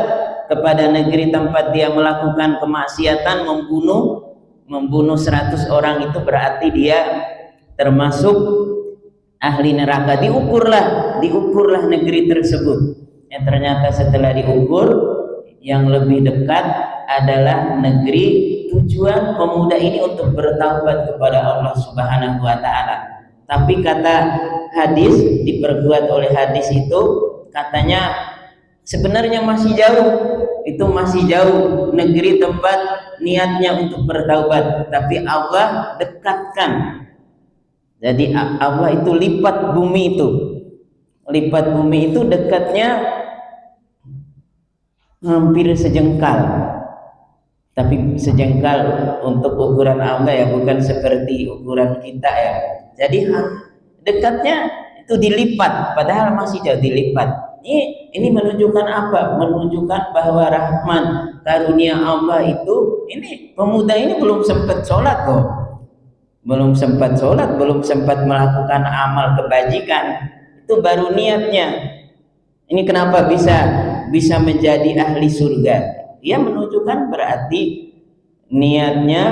kepada negeri tempat dia melakukan kemaksiatan, membunuh 100 orang, itu berarti dia termasuk ahli neraka. Diukurlah negeri tersebut. Yang ternyata setelah diukur, yang lebih dekat adalah negeri tujuan pemuda ini untuk bertaubat kepada Allah Subhanahu wa taala. Tapi kata hadis, diperkuat oleh hadis itu, katanya sebenarnya masih jauh negeri tempat niatnya untuk bertaubat, tapi Allah dekatkan. Jadi Allah itu lipat bumi itu dekatnya hampir sejengkal. Tapi sejengkal untuk ukuran Allah ya, bukan seperti ukuran kita ya. Jadi dekatnya itu dilipat, padahal masih jauh dilipat. Ini menunjukkan apa? Menunjukkan bahwa rahmat karunia Allah itu, ini pemuda ini belum sempat sholat kok. Belum sempat melakukan amal kebajikan. Itu baru niatnya. Ini kenapa bisa menjadi ahli surga? Ia menunjukkan berarti niatnya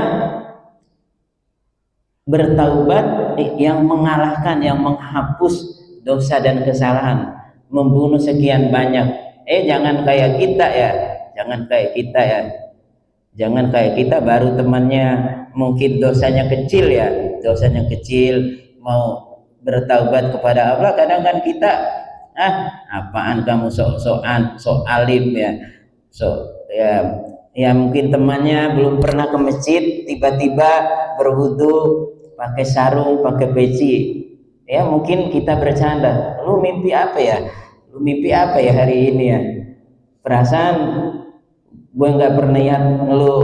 bertaubat yang mengalahkan, yang menghapus dosa dan kesalahan, membunuh sekian banyak. Jangan kayak kita baru temannya mungkin dosanya kecil mau bertaubat kepada Allah. Kadang kan kita apaan kamu sok alim ya mungkin temannya belum pernah ke masjid, tiba-tiba berwudu pakai sarung, pakai peci, ya mungkin kita bercanda, lu mimpi apa ya hari ini ya, perasaan gue nggak pernah lihat lu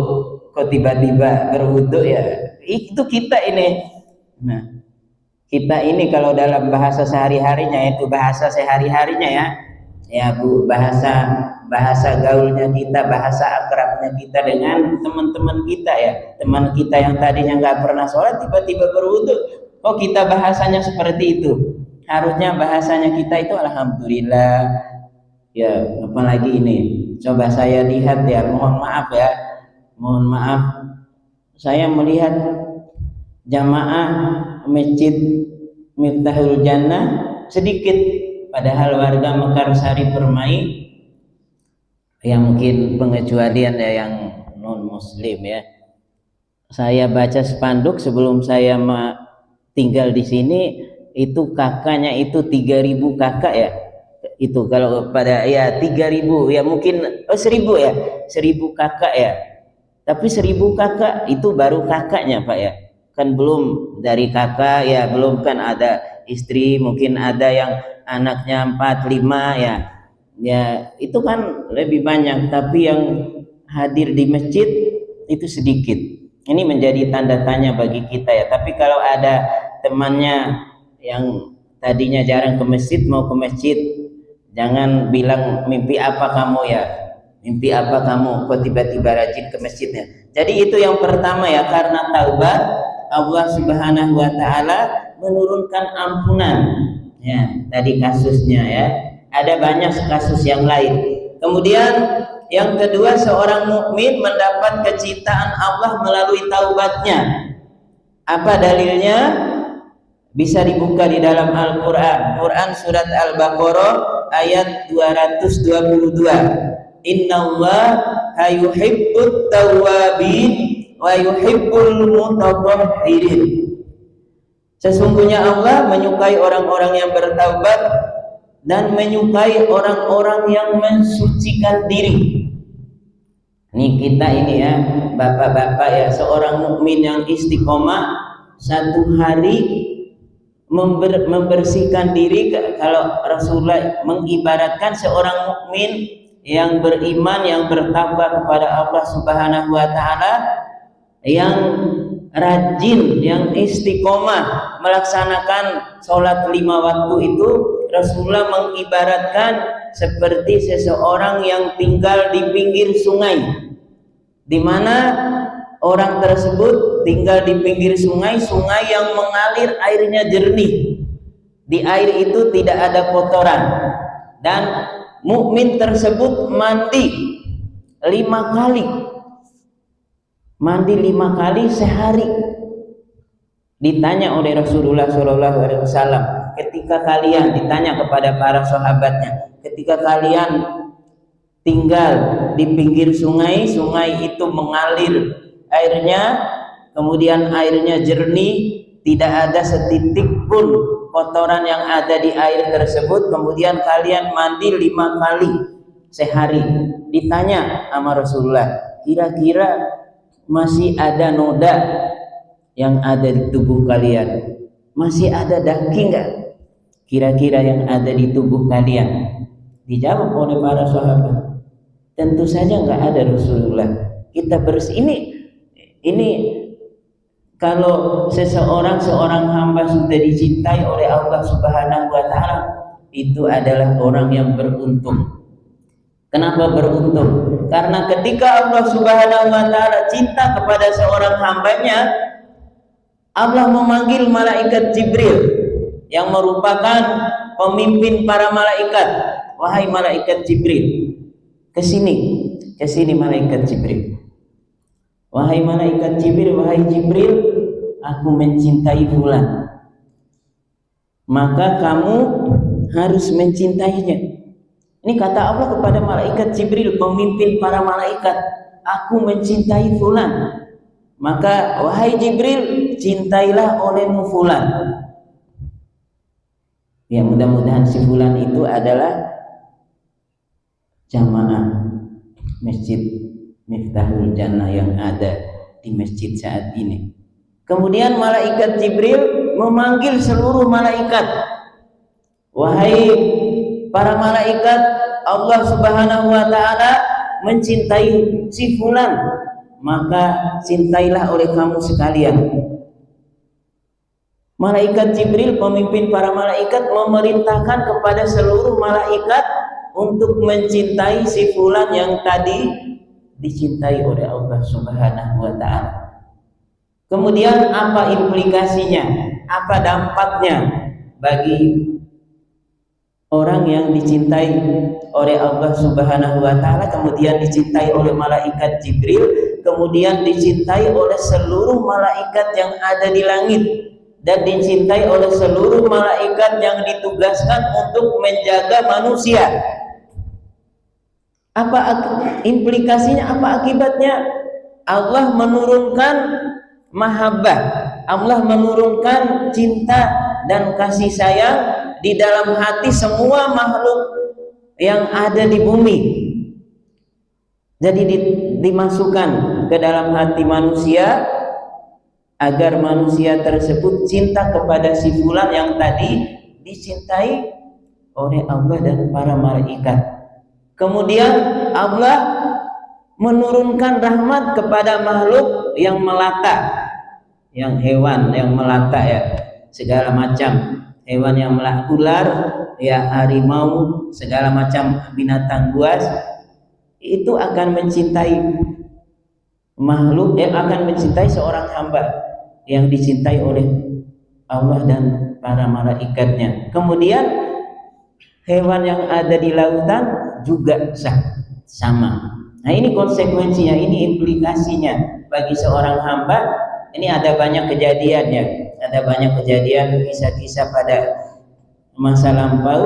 kok tiba-tiba berwudu ya. Itu kita ini. Nah, kita ini kalau dalam bahasa sehari-harinya, itu bahasa sehari-harinya ya Bu, bahasa gaulnya kita, bahasa akrabnya kita dengan teman-teman kita ya. Teman kita yang tadinya nggak pernah sholat tiba-tiba berwudu, kok kita bahasanya seperti itu. Harusnya bahasanya kita itu alhamdulillah ya. Apalagi ini, coba saya lihat ya, mohon maaf saya melihat jamaah masjid Miftahul Jannah sedikit, padahal warga Mekarsari Permai yang mungkin pengecualian ya, yang non muslim ya. Saya baca spanduk sebelum saya tinggal di sini, itu kakaknya itu 3.000 kakak ya. Itu kalau pada ya 3.000 ya, mungkin 1.000 kakak ya. Tapi 1.000 kakak itu baru kakaknya Pak ya. kan belum dari kakak ya, belum kan ada istri, mungkin ada yang anaknya 4, 5 ya. Ya, itu kan lebih banyak, tapi yang hadir di masjid itu sedikit. Ini menjadi tanda tanya bagi kita ya. Tapi kalau ada temannya yang tadinya jarang ke masjid mau ke masjid, jangan bilang mimpi apa kamu ya. Mimpi apa kamu kok tiba-tiba rajin ke masjidnya. Jadi itu yang pertama ya, karena taubat Allah Subhanahu wa taala menurunkan ampunan. Ya, tadi kasusnya ya. Ada banyak kasus yang lain. Kemudian yang kedua, seorang mukmin mendapat kecintaan Allah melalui taubatnya. Apa dalilnya? Bisa dibuka di dalam Al-Qur'an. Quran surat Al-Baqarah ayat 222. Innallaha yuhibbut tawwabin wa yuhibbul mutatahhirin. Sesungguhnya Allah menyukai orang-orang yang bertaubat dan menyukai orang-orang yang mensucikan diri. Ini kita ini ya, bapak-bapak ya, seorang mukmin yang istiqomah satu hari membersihkan diri. Kalau Rasulullah mengibaratkan seorang mukmin yang beriman, yang bertakwa kepada Allah Subhanahu wa taala, yang rajin, yang istiqomah melaksanakan sholat 5 waktu itu, Rasulullah mengibaratkan seperti seseorang yang tinggal di pinggir sungai, di mana orang tersebut tinggal di pinggir sungai, sungai yang mengalir, airnya jernih. Di air itu tidak ada kotoran, dan mukmin tersebut mandi 5 kali. Mandi 5 kali sehari. Ditanya oleh Rasulullah SAW, ketika kalian, ditanya kepada para sahabatnya, ketika kalian tinggal di pinggir sungai, sungai itu mengalir airnya, kemudian airnya jernih, tidak ada setitik pun kotoran yang ada di air tersebut, kemudian kalian mandi 5 kali sehari. Ditanya sama Rasulullah, kira-kira masih ada noda yang ada di tubuh kalian? Masih ada daging enggak kira-kira yang ada di tubuh kalian? Dijawab oleh para sahabat, tentu saja enggak ada Rasulullah. Kita ini kalau seorang hamba sudah dicintai oleh Allah Subhanahu wa taala, itu adalah orang yang beruntung. Kenapa beruntung? Karena ketika Allah Subhanahu wa taala cinta kepada seorang hambanya, Allah memanggil malaikat Jibril yang merupakan pemimpin para malaikat. Wahai malaikat Jibril, ke sini malaikat Jibril. Wahai malaikat Jibril, wahai Jibril, aku mencintai fulan. Maka kamu harus mencintainya. Ini kata Allah kepada malaikat Jibril, pemimpin para malaikat, aku mencintai fulan. Maka wahai Jibril, cintailah olehmu fulan. Ya, mudah-mudahan si fulan itu adalah jamaah Masjid Miftahul Jannah yang ada di masjid saat ini. Kemudian malaikat Jibril memanggil seluruh malaikat. Wahai para malaikat, Allah Subhanahu wa taala mencintai si fulan, maka cintailah oleh kamu sekalian. Malaikat Jibril, pemimpin para malaikat, memerintahkan kepada seluruh malaikat untuk mencintai si fulan yang tadi dicintai oleh Allah Subhanahu wa taala. Kemudian apa implikasinya? Apa dampaknya bagi orang yang dicintai oleh Allah Subhanahu wa taala, kemudian dicintai oleh malaikat Jibril, kemudian dicintai oleh seluruh malaikat yang ada di langit, dan dicintai oleh seluruh malaikat yang ditugaskan untuk menjaga manusia? Apa implikasinya? Apa akibatnya? Allah menurunkan mahabbah, Allah menurunkan cinta dan kasih sayang di dalam hati semua makhluk yang ada di bumi. Jadi dimasukkan ke dalam hati manusia agar manusia tersebut cinta kepada si fulan yang tadi dicintai oleh Allah dan para malaikat. Kemudian Allah menurunkan rahmat kepada makhluk yang melata, yang hewan yang melata ya, segala macam hewan yang melata, ular ya, harimau, segala macam binatang buas, itu akan mencintai makhluk yang akan mencintai seorang hamba yang dicintai oleh Allah dan para malaikatnya. Kemudian hewan yang ada di lautan juga sama. Nah, ini konsekuensinya, ini implikasinya bagi seorang hamba. Ini ada banyak kejadian ya, ada banyak kejadian, kisah-kisah pada masa lampau,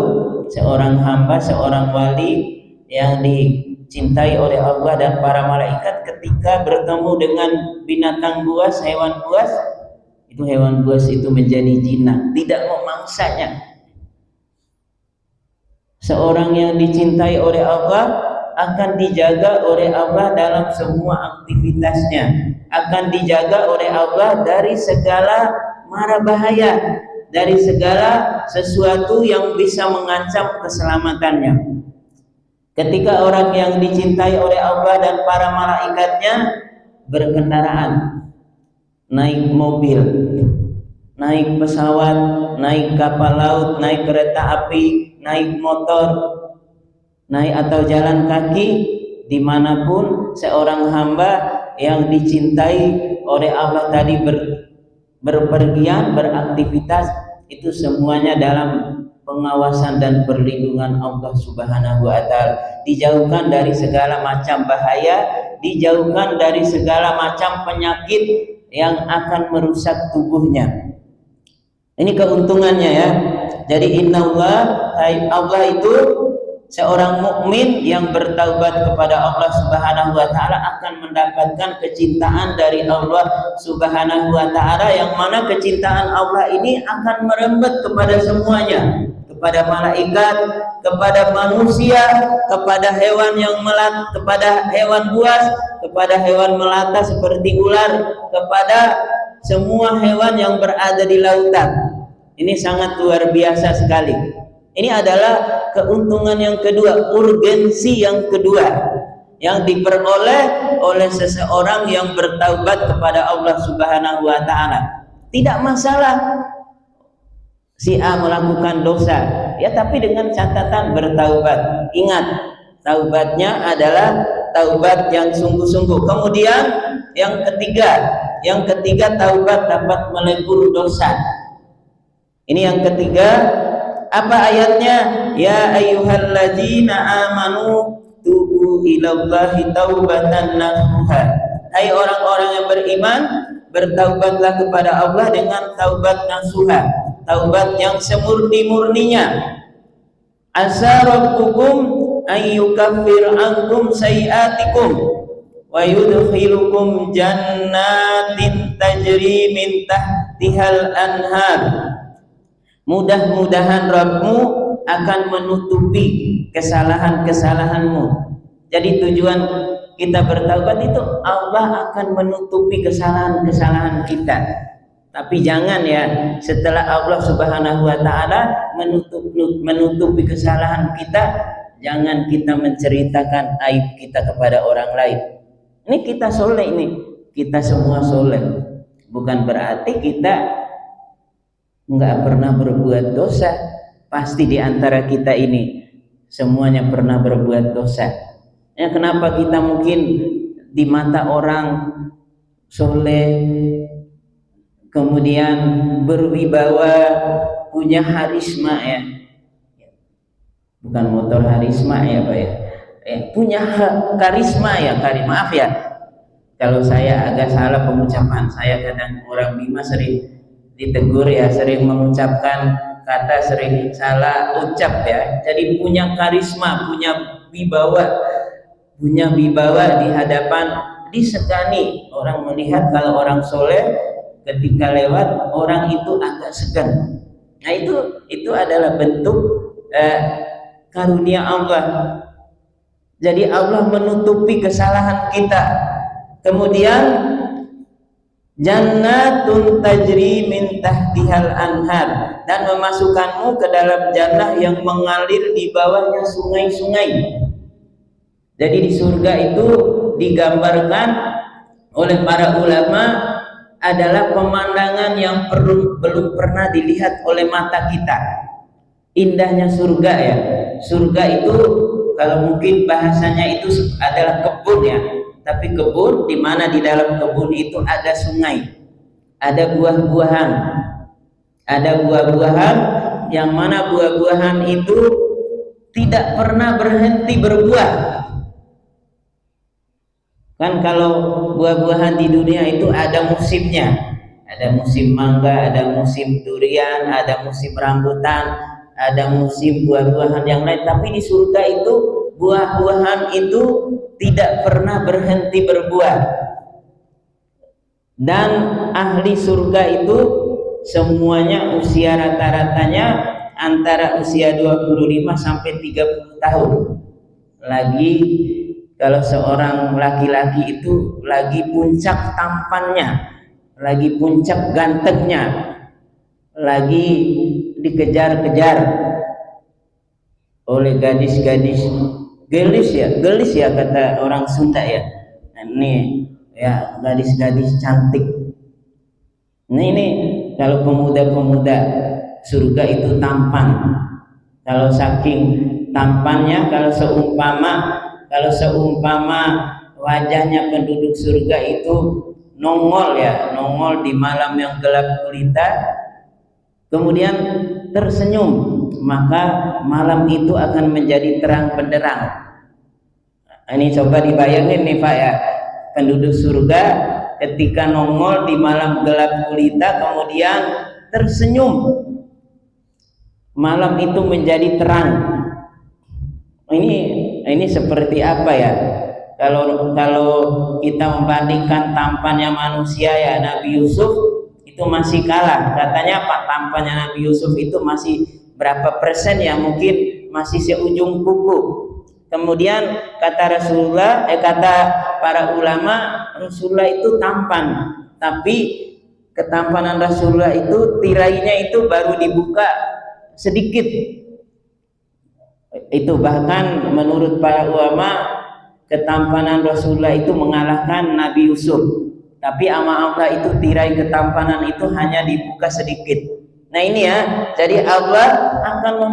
seorang hamba, seorang wali yang dicintai oleh Allah dan para malaikat ketika bertemu dengan binatang buas, hewan buas, itu hewan buas itu menjadi jinak, tidak memangsanya. Seorang yang dicintai oleh Allah akan dijaga oleh Allah dalam semua aktivitasnya, akan dijaga oleh Allah dari segala mara bahaya, dari segala sesuatu yang bisa mengancam keselamatannya. Ketika orang yang dicintai oleh Allah dan para malaikatnya berkendaraan, naik mobil, naik pesawat, naik kapal laut, naik kereta api, naik motor, naik atau jalan kaki, dimanapun seorang hamba yang dicintai oleh Allah tadi berpergian, beraktivitas, itu semuanya dalam pengawasan dan perlindungan Allah Subhanahu wa Ta'ala, dijauhkan dari segala macam bahaya, dijauhkan dari segala macam penyakit yang akan merusak tubuhnya. Ini keuntungannya ya. Jadi innallah, Allah itu, seorang mukmin yang bertaubat kepada Allah Subhanahu wa Ta'ala akan mendapatkan kecintaan dari Allah Subhanahu wa Ta'ala, yang mana kecintaan Allah ini akan merembet kepada semuanya, kepada malaikat, kepada manusia, kepada hewan yang melata, kepada hewan buas, kepada hewan melata seperti ular, kepada semua hewan yang berada di lautan. Ini sangat luar biasa sekali. Ini adalah keuntungan yang kedua, urgensi yang kedua yang diperoleh oleh seseorang yang bertaubat kepada Allah Subhanahu wa Ta'ala. Tidak masalah si A melakukan dosa ya, tapi dengan catatan bertaubat. Ingat, taubatnya adalah taubat yang sungguh-sungguh. Kemudian yang ketiga taubat dapat melebur dosa. Ini yang ketiga. Apa ayatnya? Ya ayyuhalladzina amanu tubu ilallahi taubatan nasuha. Hai orang-orang yang beriman, bertaubatlah kepada Allah dengan taubat nasuha, taubat yang semurni-murninya. Asa rabbukum ayyukaffir ankum sayiatikum wa yudkhilukum jannatin tajri min tahtihal anhar. Mudah-mudahan Rabbmu akan menutupi kesalahan-kesalahanmu. Jadi tujuan kita bertaubat itu Allah akan menutupi kesalahan-kesalahan kita. Tapi jangan ya, setelah Allah Subhanahu wa Ta'ala menutupi kesalahan kita, jangan kita menceritakan aib kita kepada orang lain. Ini kita soleh, ini kita semua soleh, bukan berarti kita nggak pernah berbuat dosa. Pasti di antara kita ini semuanya pernah berbuat dosa. Ya, kenapa kita mungkin di mata orang soleh, kemudian berwibawa, punya harisma ya, bukan motor harisma ya Pak ya, punya karisma ya, maaf ya kalau saya agak salah pengucapan. Saya kadang orang Bima sering ditegur ya, sering mengucapkan kata sering salah ucap ya. Jadi punya karisma, punya wibawa di hadapan, disegani. Orang melihat kalau orang soleh ketika lewat, orang itu agak segan. Nah itu adalah bentuk karunia Allah. Jadi Allah menutupi kesalahan kita. Kemudian Jannatun tajri min tahtihal anhar, dan memasukkanmu ke dalam jannah yang mengalir di bawahnya sungai-sungai. Jadi di surga itu digambarkan oleh para ulama adalah pemandangan yang belum pernah dilihat oleh mata kita. Indahnya surga ya. Surga itu kalau mungkin bahasanya itu adalah kebun ya. Tapi kebun di mana di dalam kebun itu ada sungai, ada buah-buahan, yang mana buah-buahan itu tidak pernah berhenti berbuah. Kan kalau buah-buahan di dunia itu ada musimnya, ada musim mangga, ada musim durian, ada musim rambutan, ada musim buah-buahan yang lain. Tapi di surga itu buah-buahan itu tidak pernah berhenti berbuah. Dan ahli surga itu semuanya usia rata-ratanya antara usia 25 sampai 30 tahun. Lagi kalau seorang laki-laki itu lagi puncak tampannya, lagi puncak gantengnya, lagi dikejar-kejar oleh gadis-gadis gelis ya kata orang Sunda ya. Ini ya gadis-gadis cantik. Nah ini kalau pemuda-pemuda surga itu tampan. Kalau saking tampannya, kalau seumpama wajahnya penduduk surga itu nongol di malam yang gelap gulita, kemudian tersenyum, maka malam itu akan menjadi terang benderang. Ini coba dibayangin nih Pak ya, penduduk surga ketika nongol di malam gelap gulita kemudian tersenyum, malam itu menjadi terang. Ini seperti apa ya? Kalau kita membandingkan tampannya manusia ya, Nabi Yusuf itu masih kalah. Katanya Pak, tampannya Nabi Yusuf itu masih berapa persen ya, mungkin masih seujung kuku. Kemudian kata para ulama, Rasulullah itu tampan, tapi ketampanan Rasulullah itu tirainya itu baru dibuka sedikit. Itu bahkan menurut para ulama ketampanan Rasulullah itu mengalahkan Nabi Yusuf. Tapi ama Allah itu tirai ketampanan itu hanya dibuka sedikit. Nah ini ya, jadi Allah akan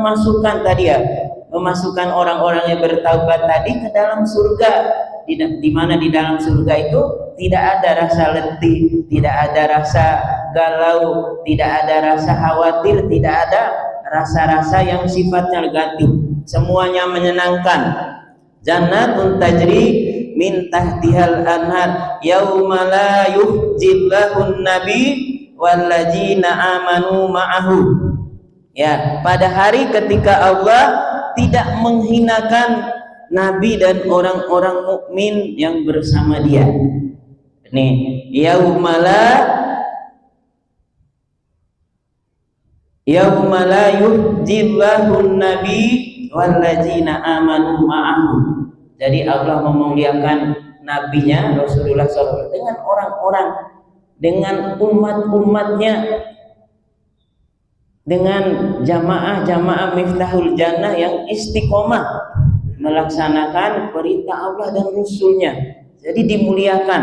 memasukkan orang-orang yang bertaubat tadi ke dalam surga, di mana di dalam surga itu tidak ada rasa letih, tidak ada rasa galau, tidak ada rasa khawatir, tidak ada rasa-rasa yang sifatnya negatif. Semuanya menyenangkan. Jannatun tajri min tahtihal anhar yauma la yuhjillahun nabi walladzina amanu ma'ahu. Ya, pada hari ketika Allah tidak menghinakan nabi dan orang-orang mukmin yang bersama dia. Nih, yauma la yuhjillahun nabi walladzina amanu ma'ahu. Jadi Allah memuliakan nabinya Rasulullah SAW dengan orang-orang, dengan umat-umatnya, dengan jamaah Miftahul Jannah yang istiqomah melaksanakan perintah Allah dan Rasulnya. Jadi dimuliakan,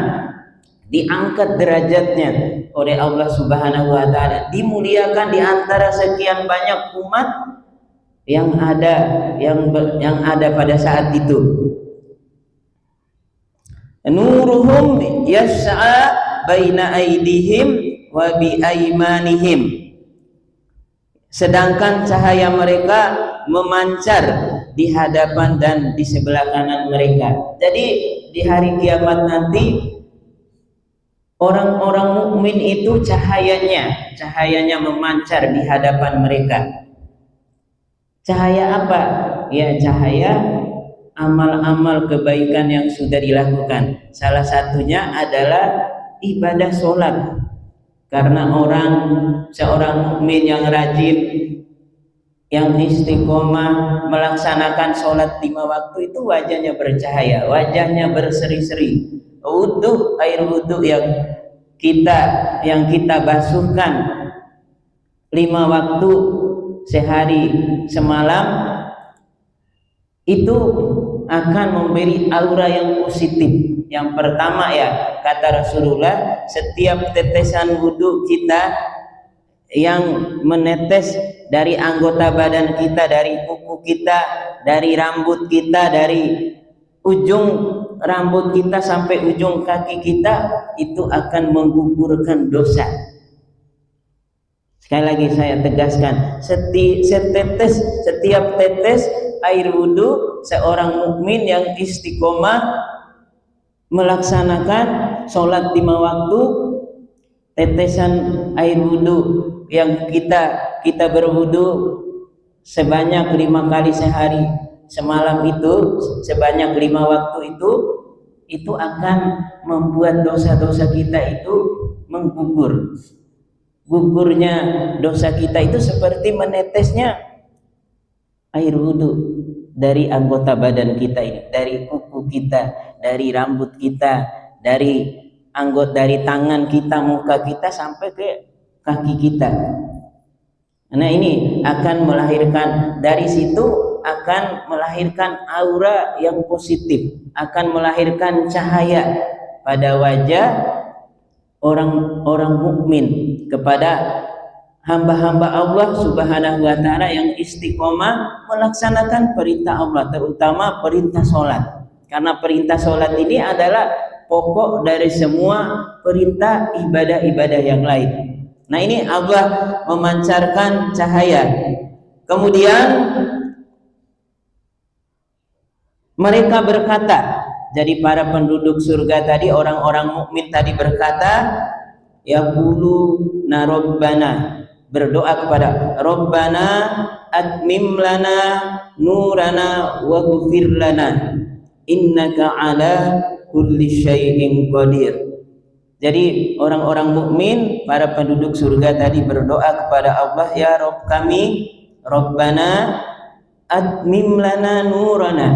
diangkat derajatnya oleh Allah Subhanahu wa taala, dimuliakan di antara sekian banyak umat yang ada pada saat itu. Nuruhum yas'a baina aidihim wa bi aimanihim. Sedangkan cahaya mereka memancar di hadapan dan di sebelah kanan mereka. Jadi di hari kiamat nanti orang-orang mukmin itu cahayanya memancar di hadapan mereka. Cahaya apa? Ya, cahaya amal-amal kebaikan yang sudah dilakukan. Salah satunya adalah ibadah sholat. Karena seorang mukmin yang rajin, yang istiqomah melaksanakan sholat 5 waktu itu wajahnya bercahaya, wajahnya berseri-seri. Air wudhu yang kita yang kita basuhkan 5 waktu sehari semalam itu akan memberi aura yang positif. Yang pertama ya, kata Rasulullah, setiap tetesan wudhu kita yang menetes dari anggota badan kita, dari kuku kita, dari rambut kita, dari ujung rambut kita sampai ujung kaki kita, itu akan menggugurkan dosa. Sekali lagi saya tegaskan, setiap tetes air wudhu seorang mukmin yang istiqomah melaksanakan sholat 5 waktu, tetesan air wudhu yang kita berwudhu sebanyak 5 kali sehari semalam itu, sebanyak 5 waktu itu akan membuat dosa-dosa kita itu menggugur. Gugurnya dosa kita itu seperti menetesnya air wudhu dari anggota badan kita ini, dari kuku kita, dari rambut kita, dari tangan kita, muka kita sampai ke kaki kita. Nah ini akan melahirkan, dari situ akan melahirkan aura yang positif, akan melahirkan cahaya pada wajah orang-orang mukmin, kepada hamba-hamba Allah Subhanahu wa taala yang istiqomah melaksanakan perintah Allah, terutama perintah sholat. Karena perintah sholat ini adalah pokok dari semua perintah ibadah-ibadah yang lain. Nah ini Allah memancarkan cahaya. Kemudian mereka berkata, jadi para penduduk surga tadi, orang-orang mukmin tadi berkata, yaquluna rabbana, berdoa kepada Rabbana atmim lana nurana wa ghfir lana innaka ala kulli syai'in qadir. Jadi orang-orang mukmin, para penduduk surga tadi berdoa kepada Allah, ya Rabb kami, Rabbana atmim lana nurana,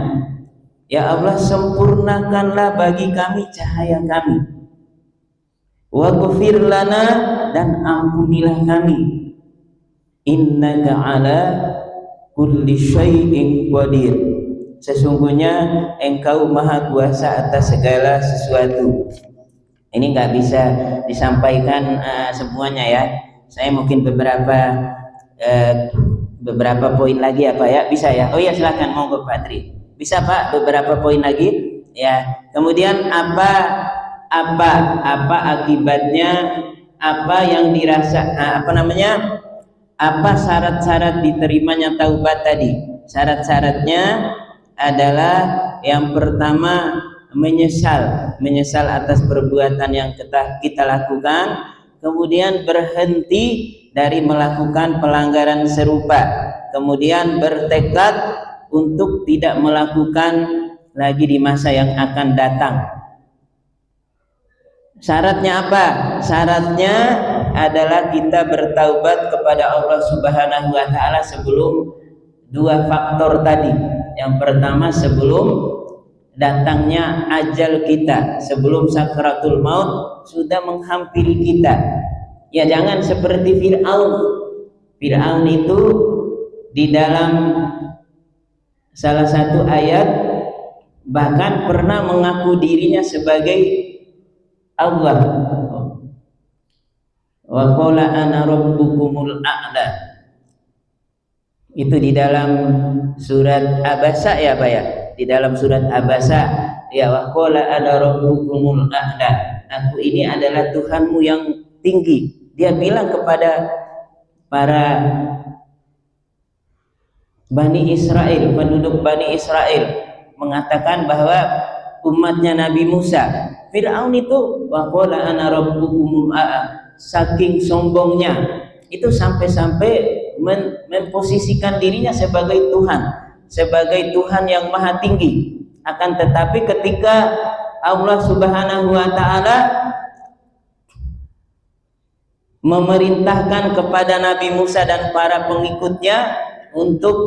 ya Allah sempurnakanlah bagi kami cahaya kami, wa ghfir lana, dan ampunilah kami, innaka ala kulli syai'in qadir, sesungguhnya engkau maha kuasa atas segala sesuatu. Ini nggak bisa disampaikan semuanya ya, saya mungkin beberapa poin lagi ya Pak ya, bisa ya? Oh ya silakan, monggo Pak Tri. Bisa Pak, beberapa poin lagi ya. Kemudian apa akibatnya, apa yang dirasa, apa syarat-syarat diterimanya taubat tadi? Syarat-syaratnya adalah yang pertama menyesal atas perbuatan yang kita lakukan, kemudian berhenti dari melakukan pelanggaran serupa, kemudian bertekad untuk tidak melakukan lagi di masa yang akan datang. Syaratnya apa? Syaratnya adalah kita bertaubat kepada Allah Subhanahu wa taala sebelum 2 faktor tadi. Yang pertama sebelum datangnya ajal kita, sebelum sakratul maut sudah menghampiri kita. Ya jangan seperti Fir'aun. Fir'aun itu di dalam salah satu ayat bahkan pernah mengaku dirinya sebagai Allah. Wa qala ana rabbukumul a'la. Itu di dalam surat Abasa ya Pak ya. Di dalam surat Abasa, ya wa qala ana rabbukumul a'la, aku ini adalah Tuhanmu yang tinggi. Dia bilang kepada para Bani Israel, penduduk Bani Israel, mengatakan bahwa umatnya Nabi Musa, Fir'aun itu wa qala ana rabbukumul a'la, saking sombongnya itu sampai-sampai memposisikan dirinya sebagai Tuhan, sebagai Tuhan yang maha tinggi. Akan tetapi ketika Allah Subhanahu wa taala memerintahkan kepada Nabi Musa dan para pengikutnya untuk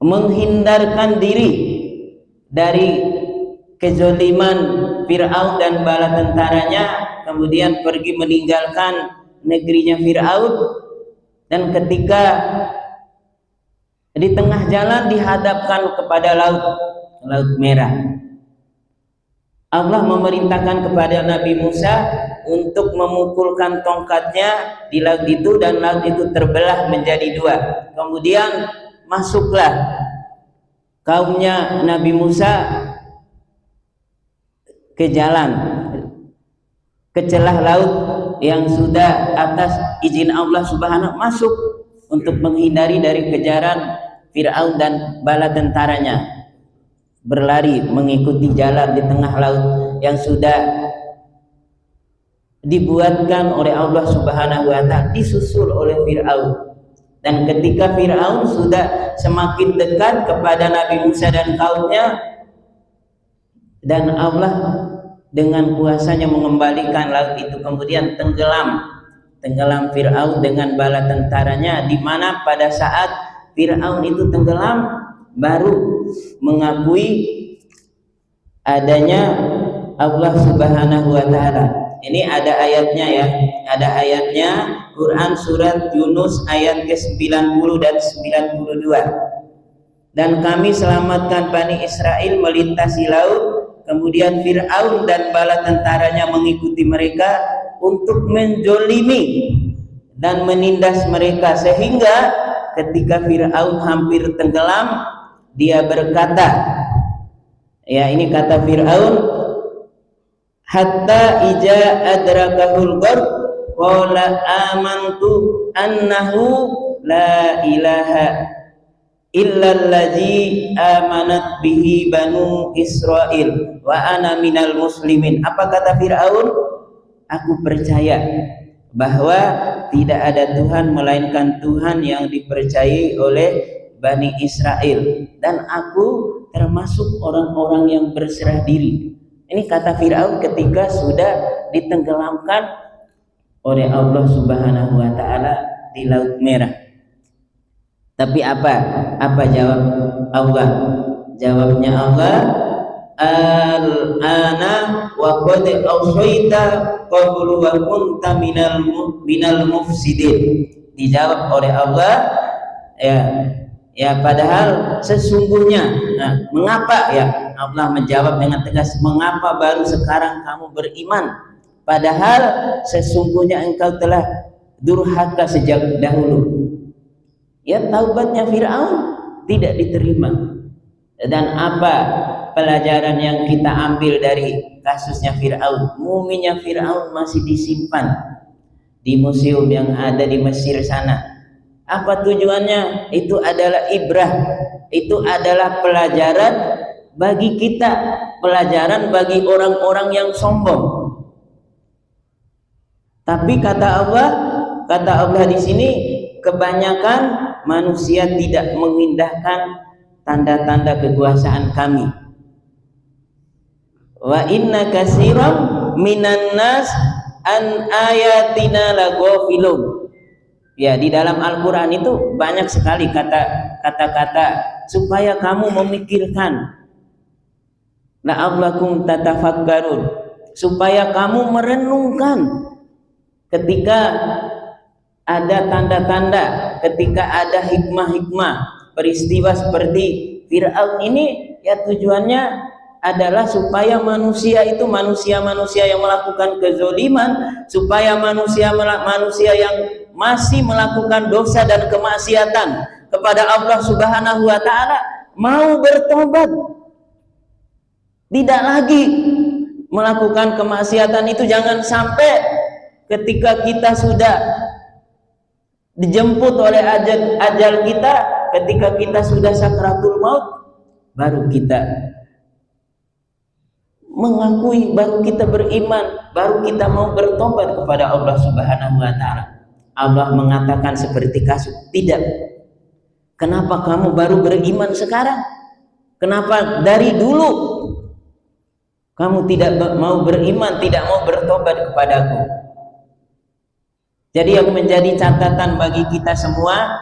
menghindarkan diri dari kezaliman Fir'aun dan bala tentaranya kemudian pergi meninggalkan negerinya Fir'aun, dan ketika di tengah jalan dihadapkan kepada Laut Merah. Allah memerintahkan kepada Nabi Musa untuk memukulkan tongkatnya di laut itu, dan laut itu terbelah menjadi dua. Kemudian masuklah kaumnya Nabi Musa ke jalan, ke celah laut yang sudah atas izin Allah Subhanahu masuk untuk menghindari dari kejaran Fir'aun dan bala tentaranya. Berlari mengikuti jalan di tengah laut yang sudah dibuatkan oleh Allah Subhanahu wa Ta'ala, disusul oleh Fir'aun. Dan ketika Fir'aun sudah semakin dekat kepada Nabi Musa dan kaumnya, dan Allah dengan kuasanya mengembalikan laut itu, kemudian tenggelam Fir'aun dengan bala tentaranya, di mana pada saat Fir'aun itu tenggelam baru mengakui adanya Allah Subhanahu wa Ta'ala. Ini ada ayatnya ya, ada ayatnya, Quran surat Yunus ayat ke-90 dan 92. Dan kami selamatkan Bani Israel melintasi laut, kemudian Fir'aun dan bala tentaranya mengikuti mereka untuk menjolimi dan menindas mereka, sehingga ketika Fir'aun hampir tenggelam, dia berkata, ya ini kata Fir'aun, hatta ija adrakahul gharq qala amantu annahu la ilaha illallazi amanat bihi banu Israel wa ana minal muslimin. Apa kata Fir'aun? Aku percaya bahwa tidak ada Tuhan melainkan Tuhan yang dipercayai oleh Bani Israel, dan aku termasuk orang-orang yang berserah diri. Ini kata Fir'aun ketika sudah ditenggelamkan oleh Allah Subhanahu wa Ta'ala di Laut Merah. Tapi apa jawab Allah? Jawabnya Allah, al-ana wa qad awsayta qablu wa kunta minal mufsidin. Dijawab oleh Allah, ya padahal sesungguhnya, mengapa ya Allah menjawab dengan tegas, mengapa baru sekarang kamu beriman padahal sesungguhnya engkau telah durhaka sejak dahulu. Ya, taubatnya Fir'aun tidak diterima. Dan apa pelajaran yang kita ambil dari kasusnya Fir'aun? Muminya Fir'aun masih disimpan di museum yang ada di Mesir sana. Apa tujuannya? Itu adalah ibrah, itu adalah pelajaran bagi kita, pelajaran bagi orang-orang yang sombong. Tapi kata Allah di sini, kebanyakan manusia tidak mengindahkan tanda-tanda kekuasaan kami. Wa inna katsiran minan nas an ayatina laghafilun. Ya, di dalam Al-Quran itu banyak sekali kata-kata supaya kamu memikirkan, la'allakum tatafakkarun, supaya kamu merenungkan ketika ada tanda-tanda, ketika ada hikmah-hikmah peristiwa seperti Fir'aun ini. Ya, tujuannya adalah supaya manusia itu manusia-manusia yang melakukan kezoliman, supaya manusia yang masih melakukan dosa dan kemaksiatan kepada Allah Subhanahu wa Ta'ala mau bertobat, tidak lagi melakukan kemaksiatan itu. Jangan sampai ketika kita sudah dijemput oleh ajal kita, ketika kita sudah sakratul maut, baru kita mengakui, baru kita beriman, baru kita mau bertobat kepada Allah Subhanahu wa Ta'ala. Allah mengatakan seperti kasus, tidak. Kenapa kamu baru beriman sekarang? Kenapa dari dulu kamu tidak mau beriman, tidak mau bertobat kepadaku? Jadi yang menjadi catatan bagi kita semua,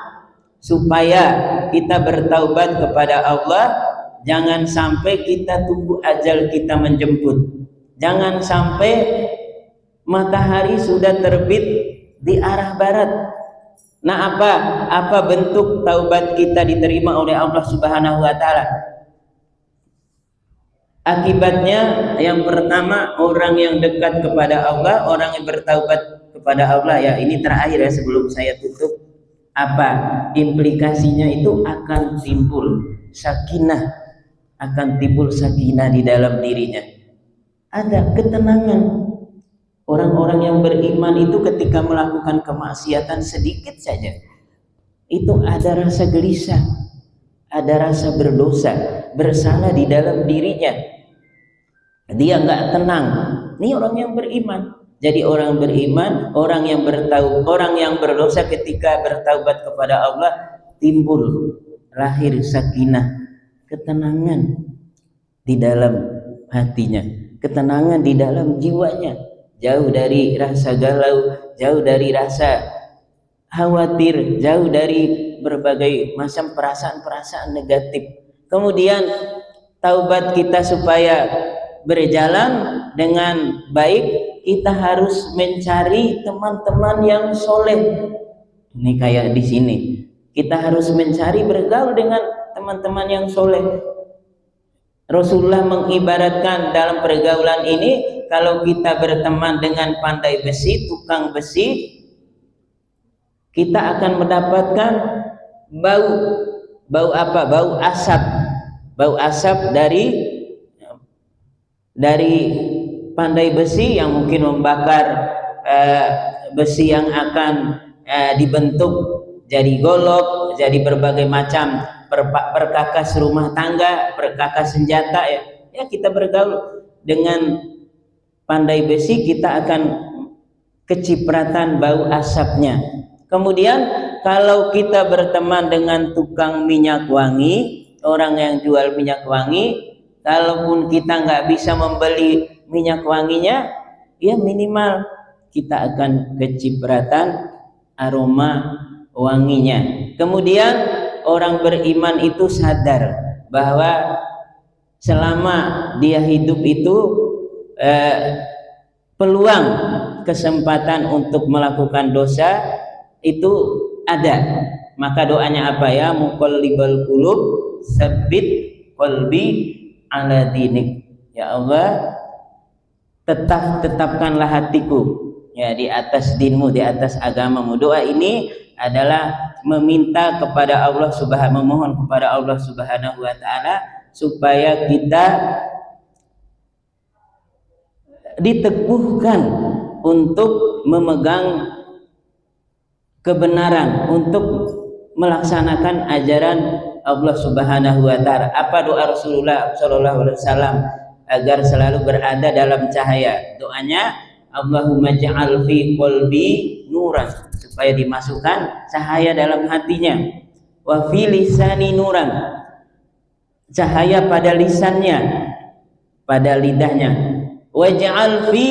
supaya kita bertaubat kepada Allah, jangan sampai kita tunggu ajal kita menjemput. Jangan sampai matahari sudah terbit di arah barat. Nah, apa bentuk taubat kita diterima oleh Allah Subhanahu wa taala? Akibatnya yang pertama, orang yang dekat kepada Allah, orang yang bertaubat kepada Allah, ya ini terakhir ya sebelum saya tutup, apa implikasinya itu akan timbul sakinah, di dalam dirinya, ada ketenangan. Orang-orang yang beriman itu ketika melakukan kemaksiatan sedikit saja itu ada rasa gelisah, ada rasa berdosa, bersalah di dalam dirinya, dia nggak tenang. Ini orang yang beriman. Jadi orang beriman, orang yang berdosa ketika bertaubat kepada Allah, timbul, lahir sakinah, ketenangan di dalam hatinya, ketenangan di dalam jiwanya, jauh dari rasa galau, jauh dari rasa khawatir, jauh dari berbagai macam perasaan-perasaan negatif. Kemudian taubat kita supaya berjalan dengan baik, kita harus mencari teman-teman yang soleh. Ini kayak di sini, kita harus mencari bergaul dengan teman-teman yang soleh. Rasulullah mengibaratkan dalam pergaulan ini, kalau kita berteman dengan pandai besi, tukang besi, kita akan mendapatkan bau apa? Bau asap dari pandai besi yang mungkin membakar besi yang akan dibentuk jadi golok, jadi berbagai macam perkakas rumah tangga, perkakas senjata, ya kita bergaul dengan pandai besi, kita akan kecipratan bau asapnya. Kemudian kalau kita berteman dengan tukang minyak wangi, orang yang jual minyak wangi, kalaupun kita nggak bisa membeli minyak wanginya, ya minimal kita akan kecipratan aroma wanginya. Kemudian orang beriman itu sadar bahwa selama dia hidup itu peluang kesempatan untuk melakukan dosa itu ada. Maka doanya apa ya? Muqallibal qulub tsabbit qalbi ala dinik. Ya Allah, tetapkanlah hatiku ya di atas dinmu, di atas agamamu. Doa ini adalah meminta kepada Allah memohon kepada Allah Subhanahu wa taala supaya kita diteguhkan untuk memegang kebenaran, untuk melaksanakan ajaran Allah Subhanahu wa taala. Apa doa Rasulullah sallallahu alaihi wasallam agar selalu berada dalam cahaya? Doanya, Allahumma ja'al fi qalbi nuran, supaya dimasukkan cahaya dalam hatinya. Wa fi lisani nuran, cahaya pada lisannya, pada lidahnya. Wa ja'al fi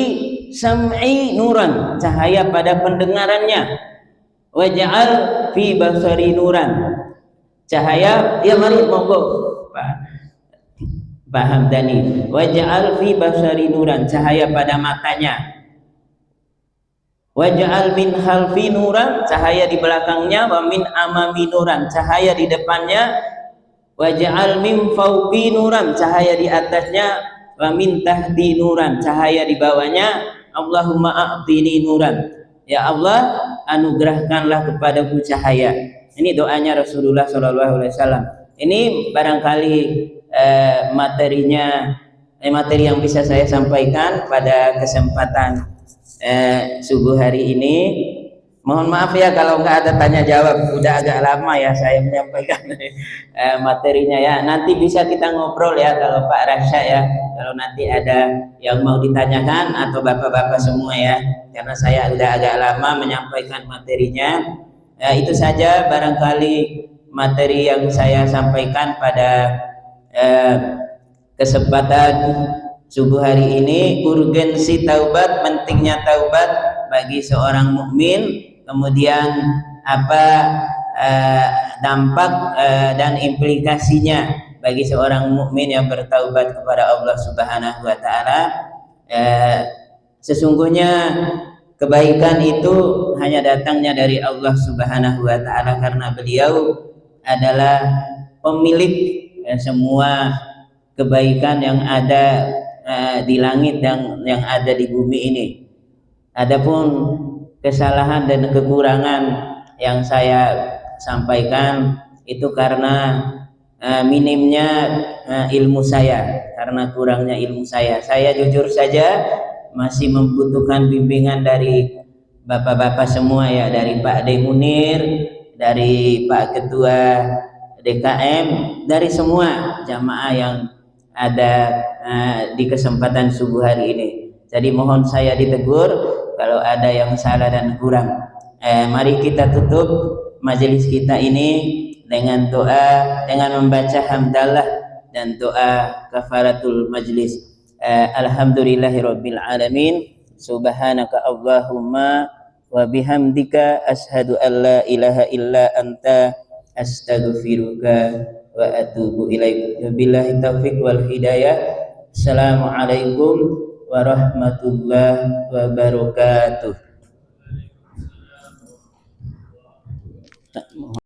sam'i nuran, cahaya pada pendengarannya. Wa ja'al fi basari nuran, cahaya, ya mari monggo Pak Hamdani. Wa ja'al fi basari nuran, cahaya pada matanya. Wa ja'al min khalfi nuran, cahaya di belakangnya. Wa min amami nuran, cahaya di depannya. Wa ja'al min fawqi nuran, cahaya di atasnya. Wa min tahti nuran, cahaya di bawahnya. Allahumma a'tini nuran, ya Allah, anugerahkanlah kepadaku cahaya. Ini doanya Rasulullah SAW. Ini barangkali materi yang bisa saya sampaikan pada kesempatan subuh hari ini. Mohon maaf ya kalau nggak ada tanya jawab, udah agak lama ya saya menyampaikan materinya ya. Nanti bisa kita ngobrol ya kalau Pak Rasya ya, kalau nanti ada yang mau ditanyakan atau bapak-bapak semua ya, karena saya udah agak lama menyampaikan materinya. Itu saja barangkali materi yang saya sampaikan pada kesempatan subuh hari ini. Urgensi taubat, pentingnya taubat bagi seorang mukmin. Kemudian apa dampak dan implikasinya bagi seorang mukmin yang bertaubat kepada Allah Subhanahu wa taala. Sesungguhnya kebaikan itu hanya datangnya dari Allah Subhanahu wa taala, karena beliau adalah pemilik semua kebaikan yang ada di langit yang ada di bumi ini. Adapun kesalahan dan kekurangan yang saya sampaikan itu karena minimnya ilmu saya, karena kurangnya ilmu saya. Saya jujur saja masih membutuhkan bimbingan dari bapak-bapak semua ya, dari Pak D. Munir, dari Pak Ketua DKM, dari semua jamaah yang ada di kesempatan subuh hari ini. Jadi mohon saya ditegur kalau ada yang salah dan kurang. Mari kita tutup majelis kita ini dengan doa, dengan membaca hamdalah dan doa kafaratul majlis. Alhamdulillahirabbil alamin. Subhanaka Allahumma wa bihamdika asyhadu an la ilaha illa anta astaghfiruka wa atubu ilaik. Billahi taufiq wal hidayah. Assalamualaikum warahmatullahi wabarakatuh.